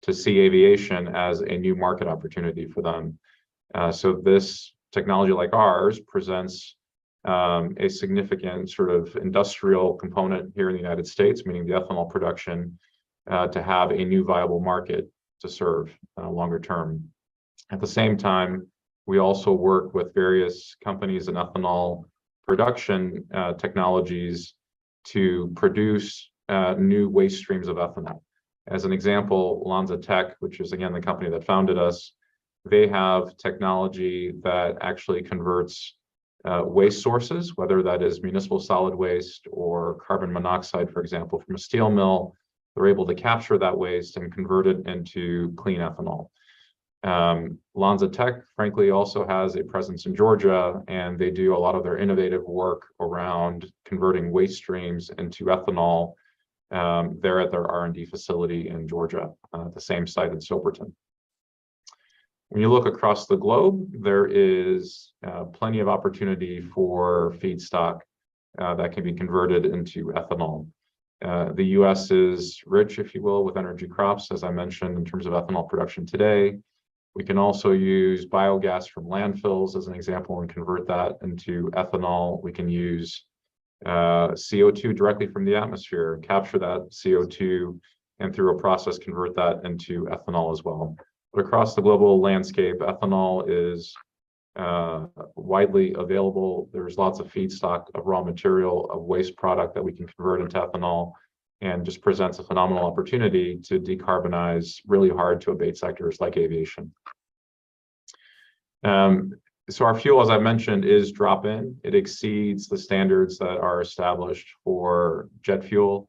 Speaker 5: to see aviation as a new market opportunity for them. So this technology like ours presents a significant sort of industrial component here in the United States, meaning the ethanol production, to have a new viable market to serve longer term. At the same time, we also work with various companies in ethanol production technologies to produce new waste streams of ethanol. As an example, Lanza Tech, which is again the company that founded us, they have technology that actually converts waste sources, whether that is municipal solid waste or carbon monoxide, for example, from a steel mill. They're able to capture that waste and convert it into clean ethanol. Lanza Tech, frankly, also has a presence in Georgia, and they do a lot of their innovative work around converting waste streams into ethanol. They're at their R&D facility in Georgia, the same site in Soperton. When you look across the globe, there is plenty of opportunity for feedstock that can be converted into ethanol. The US is rich, if you will, with energy crops, as I mentioned, in terms of ethanol production today. We can also use biogas from landfills as an example and convert that into ethanol. We can use CO2 directly from the atmosphere, capture that CO2, and through a process convert that into ethanol as well. But across the global landscape, ethanol is widely available. There's lots of feedstock of raw material, of waste product that we can convert into ethanol, and just presents a phenomenal opportunity to decarbonize really hard to abate sectors like aviation. So our fuel, as I mentioned, is drop-in. It exceeds the standards that are established for jet fuel.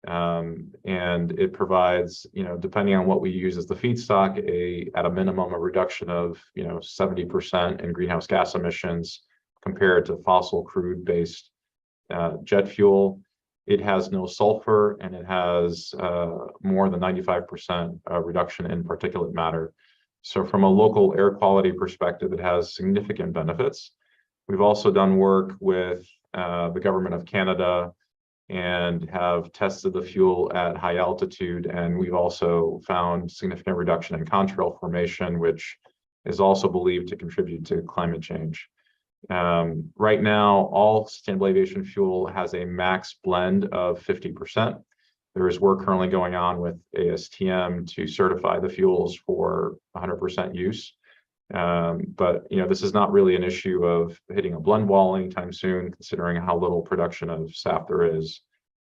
Speaker 5: And it provides, depending on what we use as the feedstock, at a minimum, a reduction of, 70% in greenhouse gas emissions compared to fossil crude-based jet fuel. It has no sulfur, and it has more than 95% reduction in particulate matter. So from a local air quality perspective, it has significant benefits. We've also done work with the government of Canada and have tested the fuel at high altitude. And we've also found significant reduction in contrail formation, which is also believed to contribute to climate change. Right now, all sustainable aviation fuel has a max blend of 50%. There is work currently going on with ASTM to certify the fuels for 100% use. But this is not really an issue of hitting a blend wall anytime soon, considering how little production of SAF there is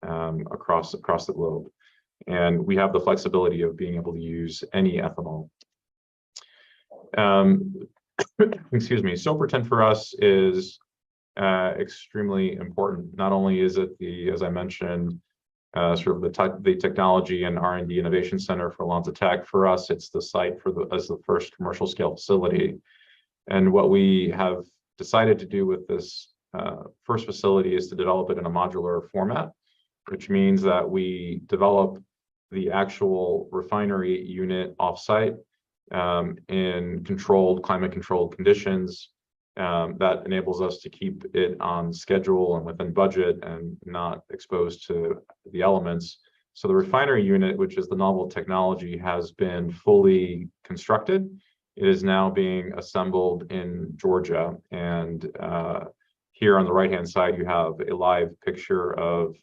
Speaker 5: across the globe. And we have the flexibility of being able to use any ethanol. Excuse me, Soperton for us is extremely important. Not only is it as I mentioned, sort of the technology and R&D innovation center for Lonza Tech. For us, it's the site as the first commercial scale facility. And what we have decided to do with this first facility is to develop it in a modular format, which means that we develop the actual refinery unit offsite in climate controlled conditions. That enables us to keep it on schedule and within budget and not exposed to the elements. So the refinery unit, which is the novel technology, has been fully constructed. It is now being assembled in Georgia. And here on the right-hand side, you have a live picture of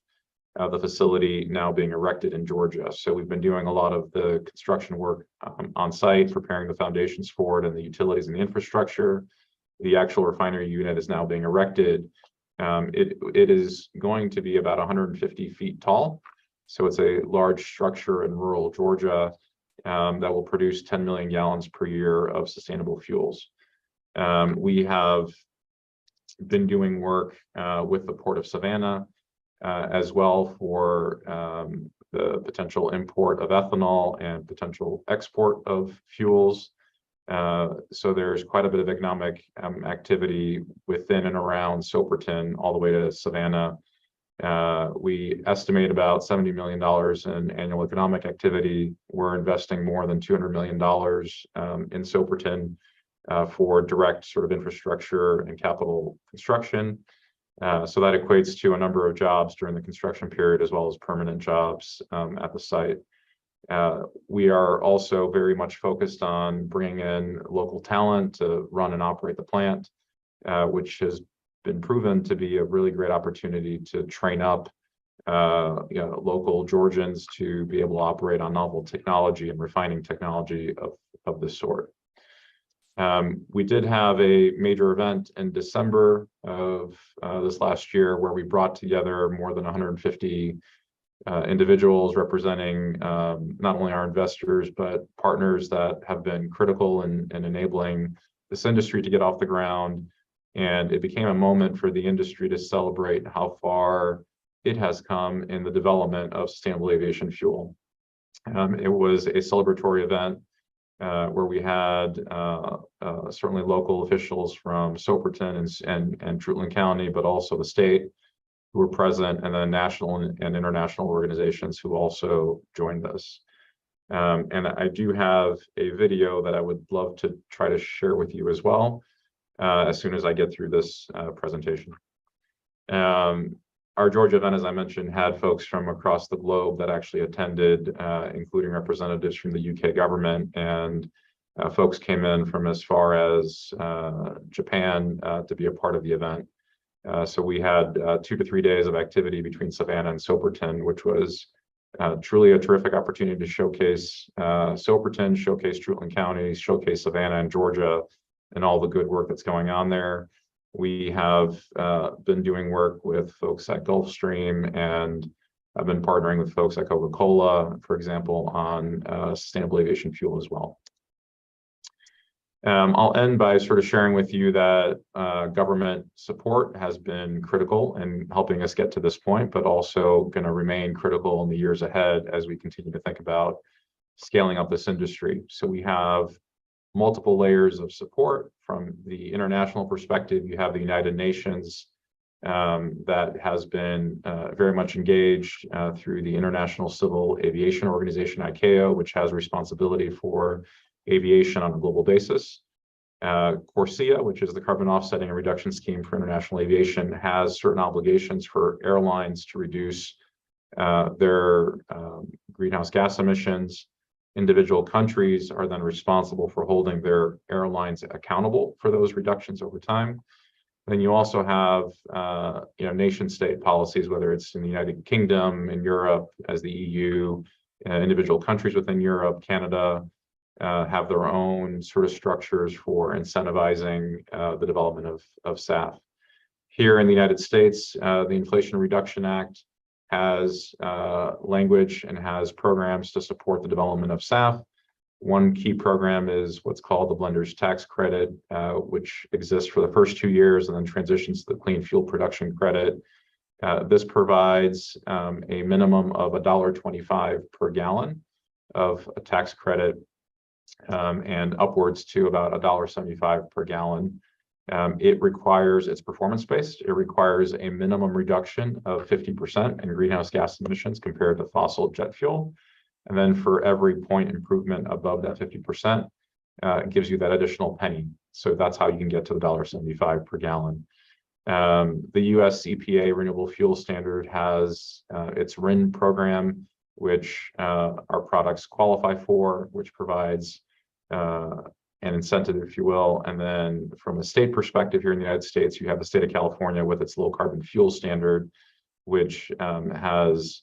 Speaker 5: the facility now being erected in Georgia. So we've been doing a lot of the construction work on site, preparing the foundations for it and the utilities and the infrastructure. The actual refinery unit is now being erected. It is going to be about 150 feet tall. So it's a large structure in rural Georgia that will produce 10 million gallons per year of sustainable fuels. We have been doing work with the Port of Savannah as well for the potential import of ethanol and potential export of fuels. So there's quite a bit of economic activity within and around Soperton all the way to Savannah. We estimate about $70 million in annual economic activity. We're investing more than $200 million in Soperton for direct sort of infrastructure and capital construction. So that equates to a number of jobs during the construction period, as well as permanent jobs at the site. We are also very much focused on bringing in local talent to run and operate the plant, which has been proven to be a really great opportunity to train up local Georgians to be able to operate on novel technology and refining technology of this sort. We did have a major event in December of this last year where we brought together more than 150 individuals representing not only our investors, but partners that have been critical in enabling this industry to get off the ground. And it became a moment for the industry to celebrate how far it has come in the development of sustainable aviation fuel. It was a celebratory event where we had certainly local officials from Soperton and Truitland County, but also the state who were present, and then national and international organizations who also joined us. And I do have a video that I would love to try to share with you as well as soon as I get through this presentation. Our Georgia event, as I mentioned, had folks from across the globe that actually attended, including representatives from the UK government, and folks came in from as far as Japan to be a part of the event. So we had 2 to 3 days of activity between Savannah and Soperton, which was truly a terrific opportunity to showcase Soperton, showcase Truitland County, showcase Savannah and Georgia, and all the good work that's going on there. We have been doing work with folks at Gulfstream, and I've been partnering with folks at Coca-Cola, for example, on sustainable aviation fuel as well. I'll end by sort of sharing with you that government support has been critical in helping us get to this point, but also going to remain critical in the years ahead as we continue to think about scaling up this industry. So we have multiple layers of support. From the international perspective, you have the United Nations that has been very much engaged through the International Civil Aviation Organization, ICAO, which has responsibility for aviation on a global basis. CORSIA, which is the carbon offsetting and reduction scheme for international aviation, has certain obligations for airlines to reduce their greenhouse gas emissions. Individual countries are then responsible for holding their airlines accountable for those reductions over time. Then you also have, nation state policies, whether it's in the United Kingdom, in Europe, as the EU, individual countries within Europe, Canada, have their own sort of structures for incentivizing the development of SAF. Here in the United States, the Inflation Reduction Act has language and has programs to support the development of SAF. One key program is what's called the Blender's Tax Credit, which exists for the first 2 years and then transitions to the Clean Fuel Production Credit. This provides a minimum of $1.25 per gallon of a tax credit, and upwards to about $1.75 per gallon. It's performance-based. It requires a minimum reduction of 50% in greenhouse gas emissions compared to fossil jet fuel. And then for every point improvement above that 50%, it gives you that additional penny. So that's how you can get to the $1.75 per gallon. The US EPA Renewable Fuel Standard has its RIN program, which our products qualify for, which provides an incentive, if you will. And then from a state perspective here in the United States, you have the state of California with its low carbon fuel standard, which has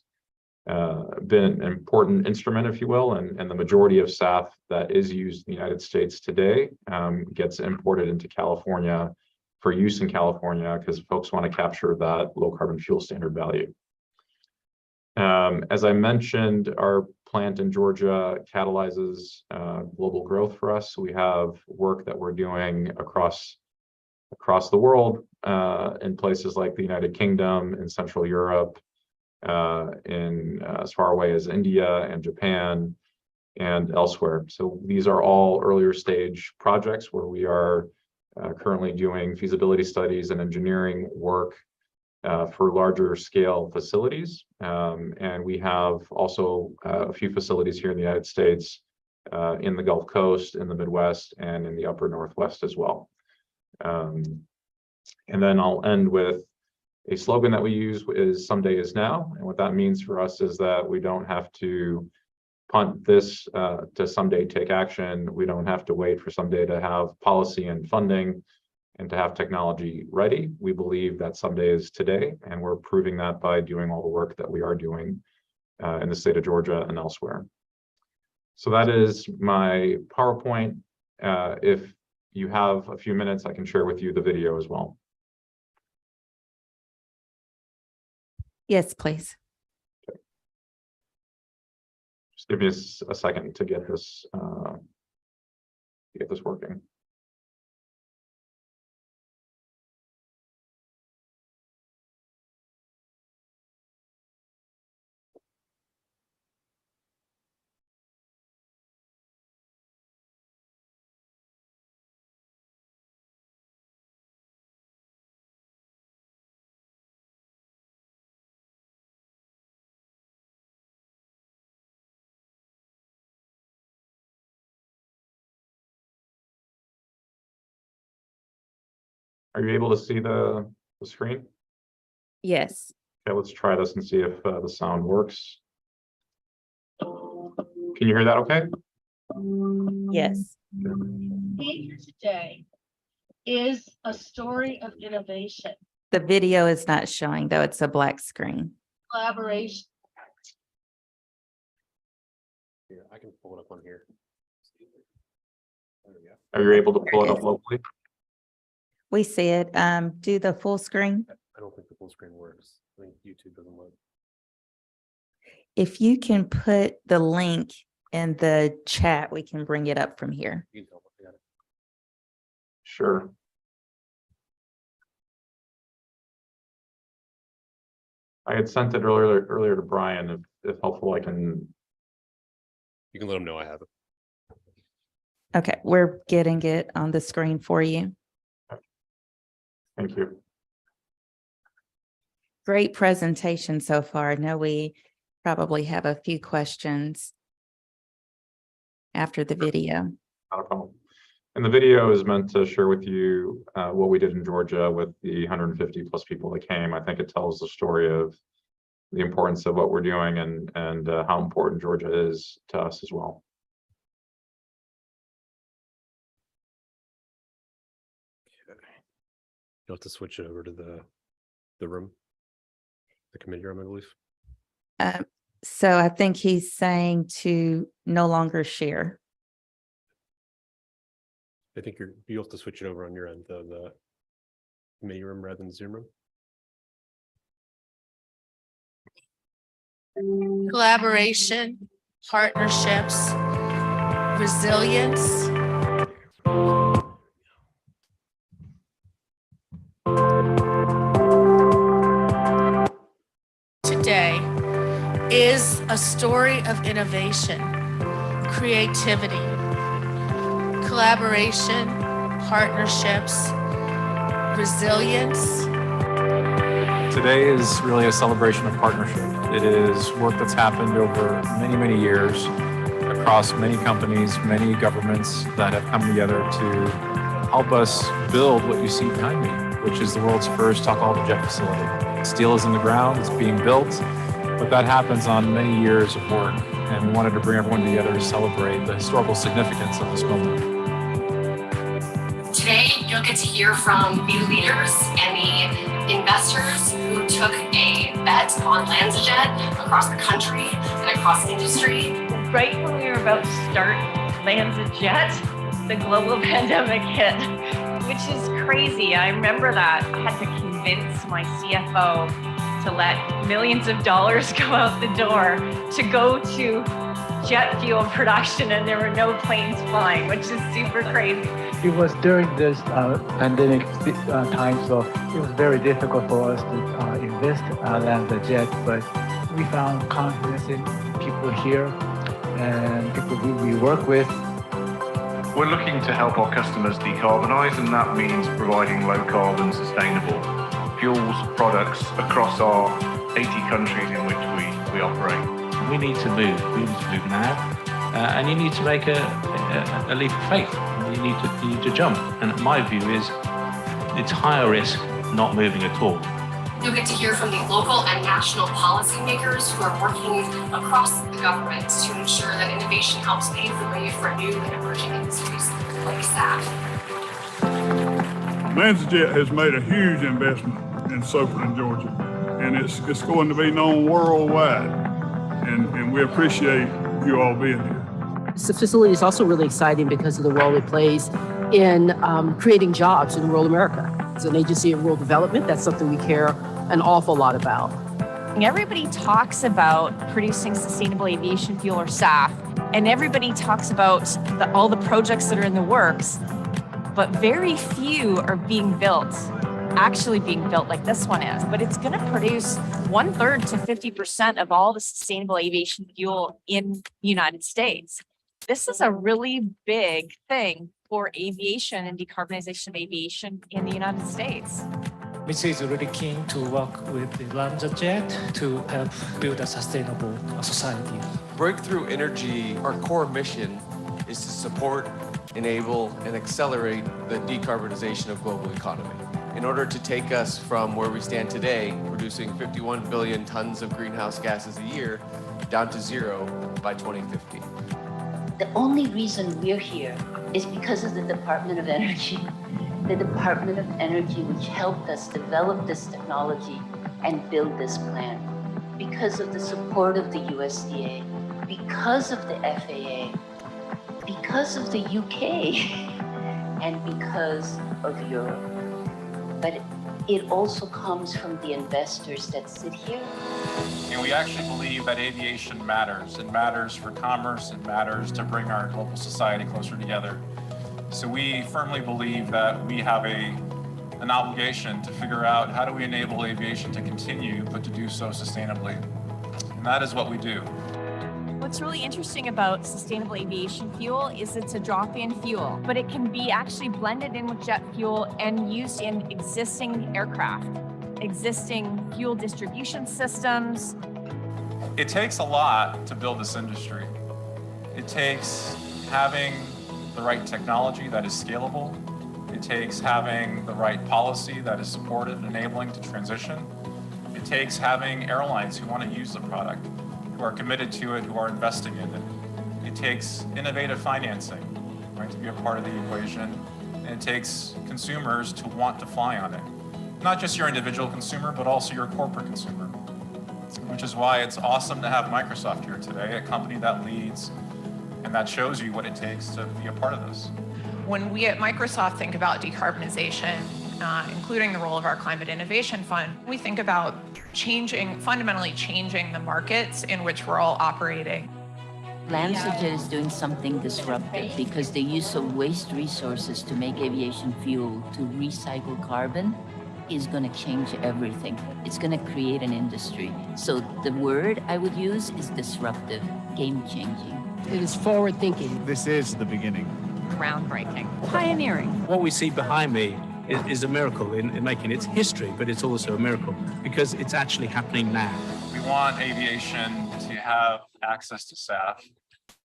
Speaker 5: been an important instrument, if you will, and the majority of SAF that is used in the United States today gets imported into California for use in California because folks want to capture that low carbon fuel standard value. As I mentioned, our plant in Georgia catalyzes global growth for us. We have work that we're doing across the world in places like the United Kingdom, in Central Europe, in as far away as India and Japan and elsewhere. So these are all earlier stage projects where we are currently doing feasibility studies and engineering work for larger scale facilities. And we have also a few facilities here in the United States, in the Gulf Coast, in the Midwest, and in the upper Northwest as well. And then I'll end with a slogan that we use is "Someday is now." And what that means for us is that we don't have to punt this to someday take action. We don't have to wait for someday to have policy and funding and to have technology ready. We believe that someday is today, and we're proving that by doing all the work that we are doing in the state of Georgia and elsewhere. So that is my PowerPoint. If you have a few minutes, I can share with you the video as well.
Speaker 1: Yes, please.
Speaker 5: Just give me a second to get this working. Are you able to see the screen?
Speaker 1: Yes.
Speaker 5: Okay, let's try this and see if the sound works. Can you hear that okay?
Speaker 1: Yes.
Speaker 6: Here today is a story of innovation,
Speaker 1: The video is not showing, though. It's a black screen.
Speaker 6: collaboration.
Speaker 2: Here, I can pull it up on here. There we go.
Speaker 5: Are you able to pull it up locally?
Speaker 1: We see it. Do the full screen.
Speaker 2: I don't think the full screen works. I think YouTube doesn't work.
Speaker 1: If you can put the link in the chat, we can bring it up from here.
Speaker 2: You can tell me. I got it.
Speaker 5: Sure. I had sent it earlier to Brian. If helpful, I can.
Speaker 2: You can let them know I have it.
Speaker 1: Okay, we're getting it on the screen for you.
Speaker 5: Thank you.
Speaker 1: great presentation so far. I know we probably have a few questions after the video.
Speaker 5: Not a problem. And the video is meant to share with you what we did in Georgia with the 150 plus people that came. I think it tells the story of the importance of what we're doing and how important Georgia is to us as well.
Speaker 7: You'll have to switch it over to the room, the committee room, I believe.
Speaker 1: So I think he's saying to no longer share.
Speaker 7: I think you'll have to switch it over on your end, the committee room rather than Zoom room.
Speaker 6: Collaboration, partnerships, resilience. Today is a story of innovation, creativity, collaboration, partnerships, resilience.
Speaker 5: Today is really a celebration of partnership. It is work that's happened over many, many years across many companies, many governments that have come together to help us build what you see behind me, which is the world's first alcohol-to-jet facility. Steel is in the ground, it's being built, but that happens on many years of work, and we wanted to bring everyone together to celebrate the historical significance of this moment.
Speaker 8: Today, you'll get to hear from the leaders and the investors who took a bet on LanzaJet across the country and across industry.
Speaker 9: Right when we were about to start LanzaJet, the global pandemic hit, which is crazy. I remember that. I had to convince my CFO to let millions of dollars go out the door to go to jet fuel production, and there were no planes flying, which is super crazy.
Speaker 10: It was during this pandemic time, so it was very difficult for us to invest LanzaJet, but we found confidence in people here and people who we work with.
Speaker 11: We're looking to help our customers decarbonise, and that means providing low carbon, sustainable fuels products across our 80 countries in which we operate.
Speaker 12: We need to move. We need to move now, and you need to make a leap of faith. You need to jump. And my view is, it's higher risk not moving at all.
Speaker 8: You'll get to hear from the local and national policymakers who are working across the government to ensure that innovation helps pave the way for new and emerging industries like SAF.
Speaker 13: LanzaJet has made a huge investment in Soperton, Georgia, and it's going to be known worldwide, and we appreciate you all being here.
Speaker 14: This facility is also really exciting because of the role it plays in creating jobs in rural America. It's an agency of rural development. That's something we care an awful lot about.
Speaker 9: Everybody talks about producing sustainable aviation fuel or SAF, and everybody talks about all the projects that are in the works, but very few are actually being built like this one is. But it's going to produce 1/3 to 50% of all the sustainable aviation fuel in the United States. This is a really big thing for aviation and decarbonization of aviation in the United States.
Speaker 10: Missy is really keen to work with the LanzaJet to help build a sustainable society.
Speaker 15: Breakthrough Energy, our core mission is to support, enable, and accelerate the decarbonization of global economy. In order to take us from where we stand today, producing 51 billion tons of greenhouse gases a year, down to zero by 2050.
Speaker 16: The only reason we're here is because of the Department of Energy. The Department of Energy, which helped us develop this technology and build this plan. Because of the support of the USDA, because of the FAA, because of the UK, and because of Europe. But it also comes from the investors that sit here.
Speaker 5: And we actually believe that aviation matters. It matters for commerce. It matters to bring our global society closer together. So we firmly believe that we have an obligation to figure out how do we enable aviation to continue, but to do so sustainably. And that is what we do.
Speaker 9: What's really interesting about sustainable aviation fuel is it's a drop-in fuel, but it can be actually blended in with jet fuel and used in existing aircraft. existing fuel distribution systems.
Speaker 5: It takes a lot to build this industry. It takes having the right technology that is scalable. It takes having the right policy that is supported and enabling to transition. It takes having airlines who want to use the product, who are committed to it, who are investing in it. It takes innovative financing, right, to be a part of the equation. And it takes consumers to want to fly on it. Not just your individual consumer, but also your corporate consumer. Which is why it's awesome to have Microsoft here today, a company that leads and that shows you what it takes to be a part of this.
Speaker 17: When we at Microsoft think about decarbonization, including the role of our Climate Innovation Fund, we think about fundamentally changing the markets in which we're all operating.
Speaker 16: LanzaJet is doing something disruptive because the use of waste resources to make aviation fuel to recycle carbon is going to change everything. It's going to create an industry. So the word I would use is disruptive, game-changing.
Speaker 14: It is forward-thinking.
Speaker 11: This is the beginning.
Speaker 9: Groundbreaking.
Speaker 14: Pioneering.
Speaker 12: What we see behind me is a miracle in making. It's history, but it's also a miracle because it's actually happening now.
Speaker 5: We want aviation to have access to SAF,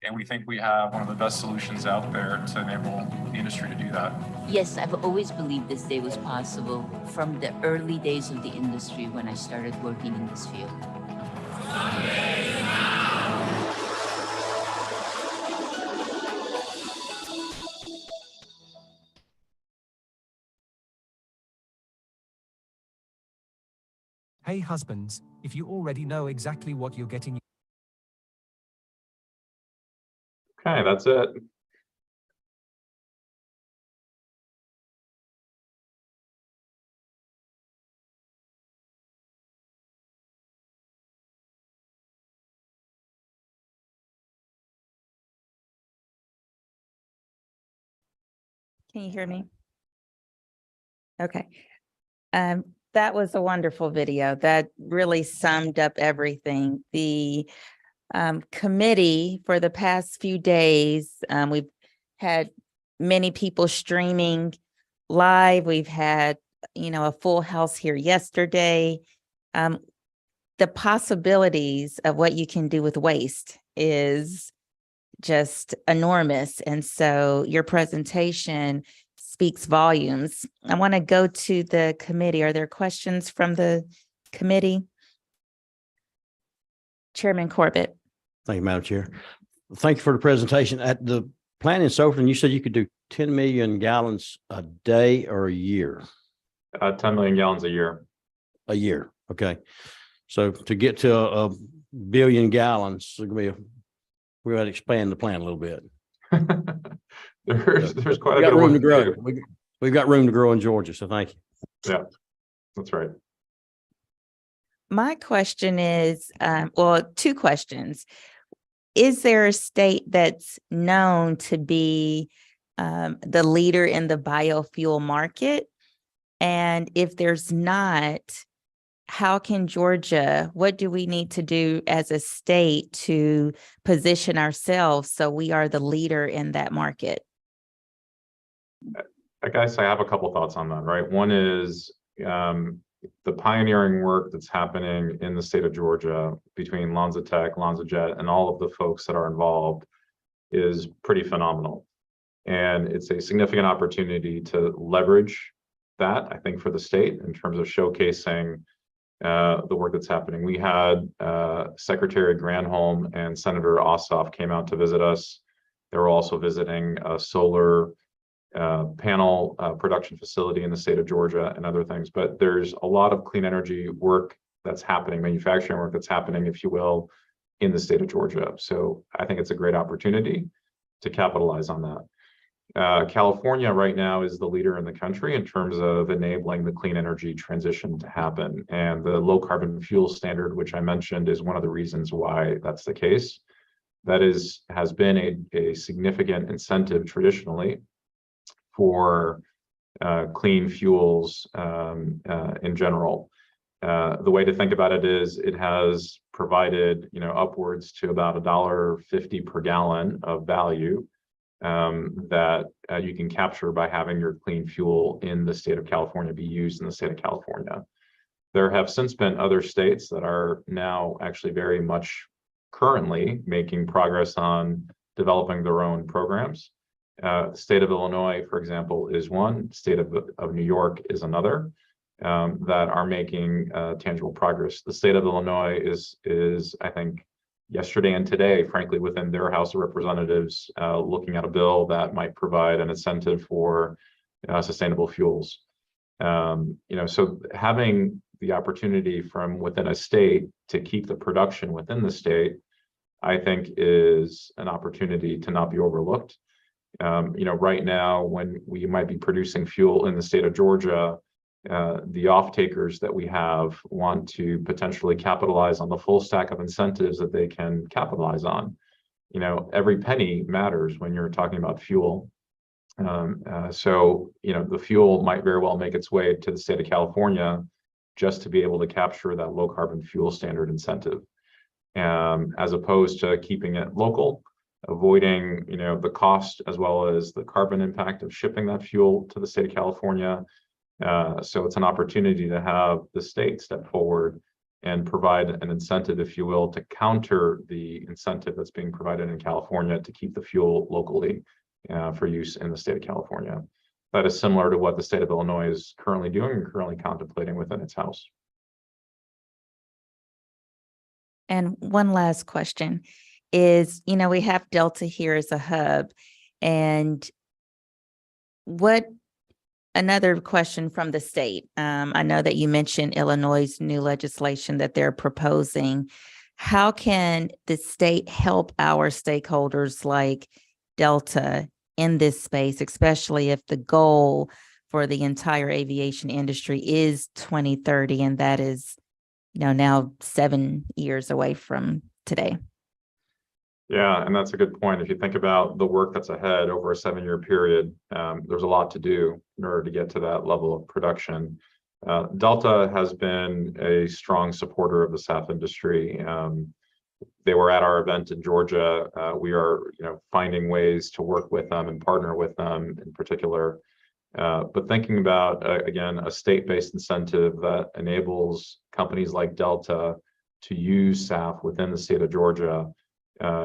Speaker 5: and we think we have one of the best solutions out there to enable the industry to do that.
Speaker 16: Yes, I've always believed this day was possible from the early days of the industry when I started working in this field.
Speaker 18: Hey husbands, if you already know exactly what you're getting.
Speaker 5: Okay, that's it.
Speaker 1: Can you hear me? Okay. That was a wonderful video. That really summed up everything. The committee for the past few days, we've had many people streaming live. We've had, a full house here yesterday. The possibilities of what you can do with waste is just enormous. And so your presentation speaks volumes. I want to go to the committee. Are there questions from the committee? Chairman Corbett.
Speaker 2: Thank you, Madam Chair. Thank you for the presentation. At the plant in Soperton, you said you could do 10 million gallons a day or a year?
Speaker 5: 10 million gallons a year.
Speaker 2: A year, okay. So to get to a billion gallons, we're going to expand the plant a little bit.
Speaker 5: There's quite a
Speaker 2: got
Speaker 5: bit of
Speaker 2: room
Speaker 5: work
Speaker 2: to grow.
Speaker 5: do.
Speaker 2: We've got room to grow in Georgia, so thank you.
Speaker 5: Yeah, that's right.
Speaker 1: My question is, two questions. Is there a state that's known to be the leader in the biofuel market? And if there's not, how can Georgia, what do we need to do as a state to position ourselves so we are the leader in that market?
Speaker 5: I guess I have a couple thoughts on that, right? One is the pioneering work that's happening in the state of Georgia between LanzaTech, LanzaJet, and all of the folks that are involved is pretty phenomenal. And it's a significant opportunity to leverage that, I think, for the state in terms of showcasing the work that's happening. We had Secretary Granholm and Senator Ossoff came out to visit us. They were also visiting a solar panel production facility in the state of Georgia and other things. But there's a lot of clean energy work that's happening, manufacturing work that's happening, if you will, in the state of Georgia. So I think it's a great opportunity to capitalize on that. California right now is the leader in the country in terms of enabling the clean energy transition to happen. And the low carbon fuel standard, which I mentioned, is one of the reasons why that's the case. That has been a significant incentive traditionally for clean fuels in general. The way to think about it is it has provided, upwards to about $1.50 per gallon of value that you can capture by having your clean fuel in the state of California be used in the state of California. There have since been other states that are now actually very much currently making progress on developing their own programs. The state of Illinois, for example, is one. State of New York is another, that are making tangible progress. The state of Illinois is I think yesterday and today, frankly, within their House of Representatives, looking at a bill that might provide an incentive for sustainable fuels. So having the opportunity from within a state to keep the production within the state, I think is an opportunity to not be overlooked. Right now, when we might be producing fuel in the state of Georgia, the off-takers that we have want to potentially capitalize on the full stack of incentives that they can capitalize on. Every penny matters when you're talking about fuel. The fuel might very well make its way to the state of California just to be able to capture that low carbon fuel standard incentive, as opposed to keeping it local, avoiding the cost as well as the carbon impact of shipping that fuel to the state of California. So it's an opportunity to have the state step forward and provide an incentive, if you will, to counter the incentive that's being provided in California to keep the fuel locally for use in the state of California. That is similar to what the state of Illinois is currently doing and currently contemplating within its House.
Speaker 1: And one last question is, we have Delta here as a hub, and another question from the state. I know that you mentioned Illinois' new legislation that they're proposing. How can the state help our stakeholders like Delta in this space, especially if the goal for the entire aviation industry is 2030, and that is, now 7 years away from today?
Speaker 5: Yeah, and that's a good point. If you think about the work that's ahead over a 7-year period, there's a lot to do in order to get to that level of production. Delta has been a strong supporter of the SAF industry. They were at our event in Georgia. We are, finding ways to work with them and partner with them in particular. But thinking about, again, a state-based incentive that enables companies like Delta to use SAF within the state of Georgia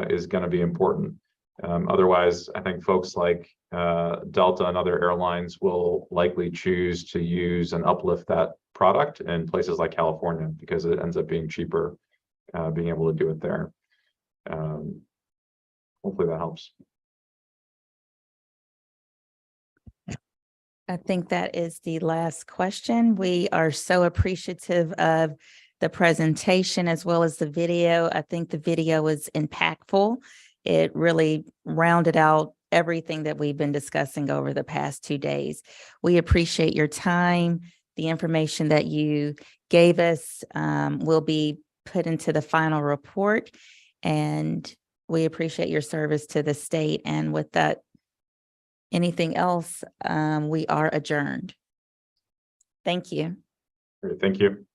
Speaker 5: is going to be important. Otherwise, I think folks like Delta and other airlines will likely choose to use and uplift that product in places like California because it ends up being cheaper, being able to do it there. Hopefully that helps.
Speaker 1: I think that is the last question. We are so appreciative of the presentation as well as the video. I think the video was impactful. It really rounded out everything that we've been discussing over the past 2 days. We appreciate your time. The information that you gave us will be put into the final report, and we appreciate your service to the state. And with that, anything else, we are adjourned. Thank you.
Speaker 5: Great, thank you.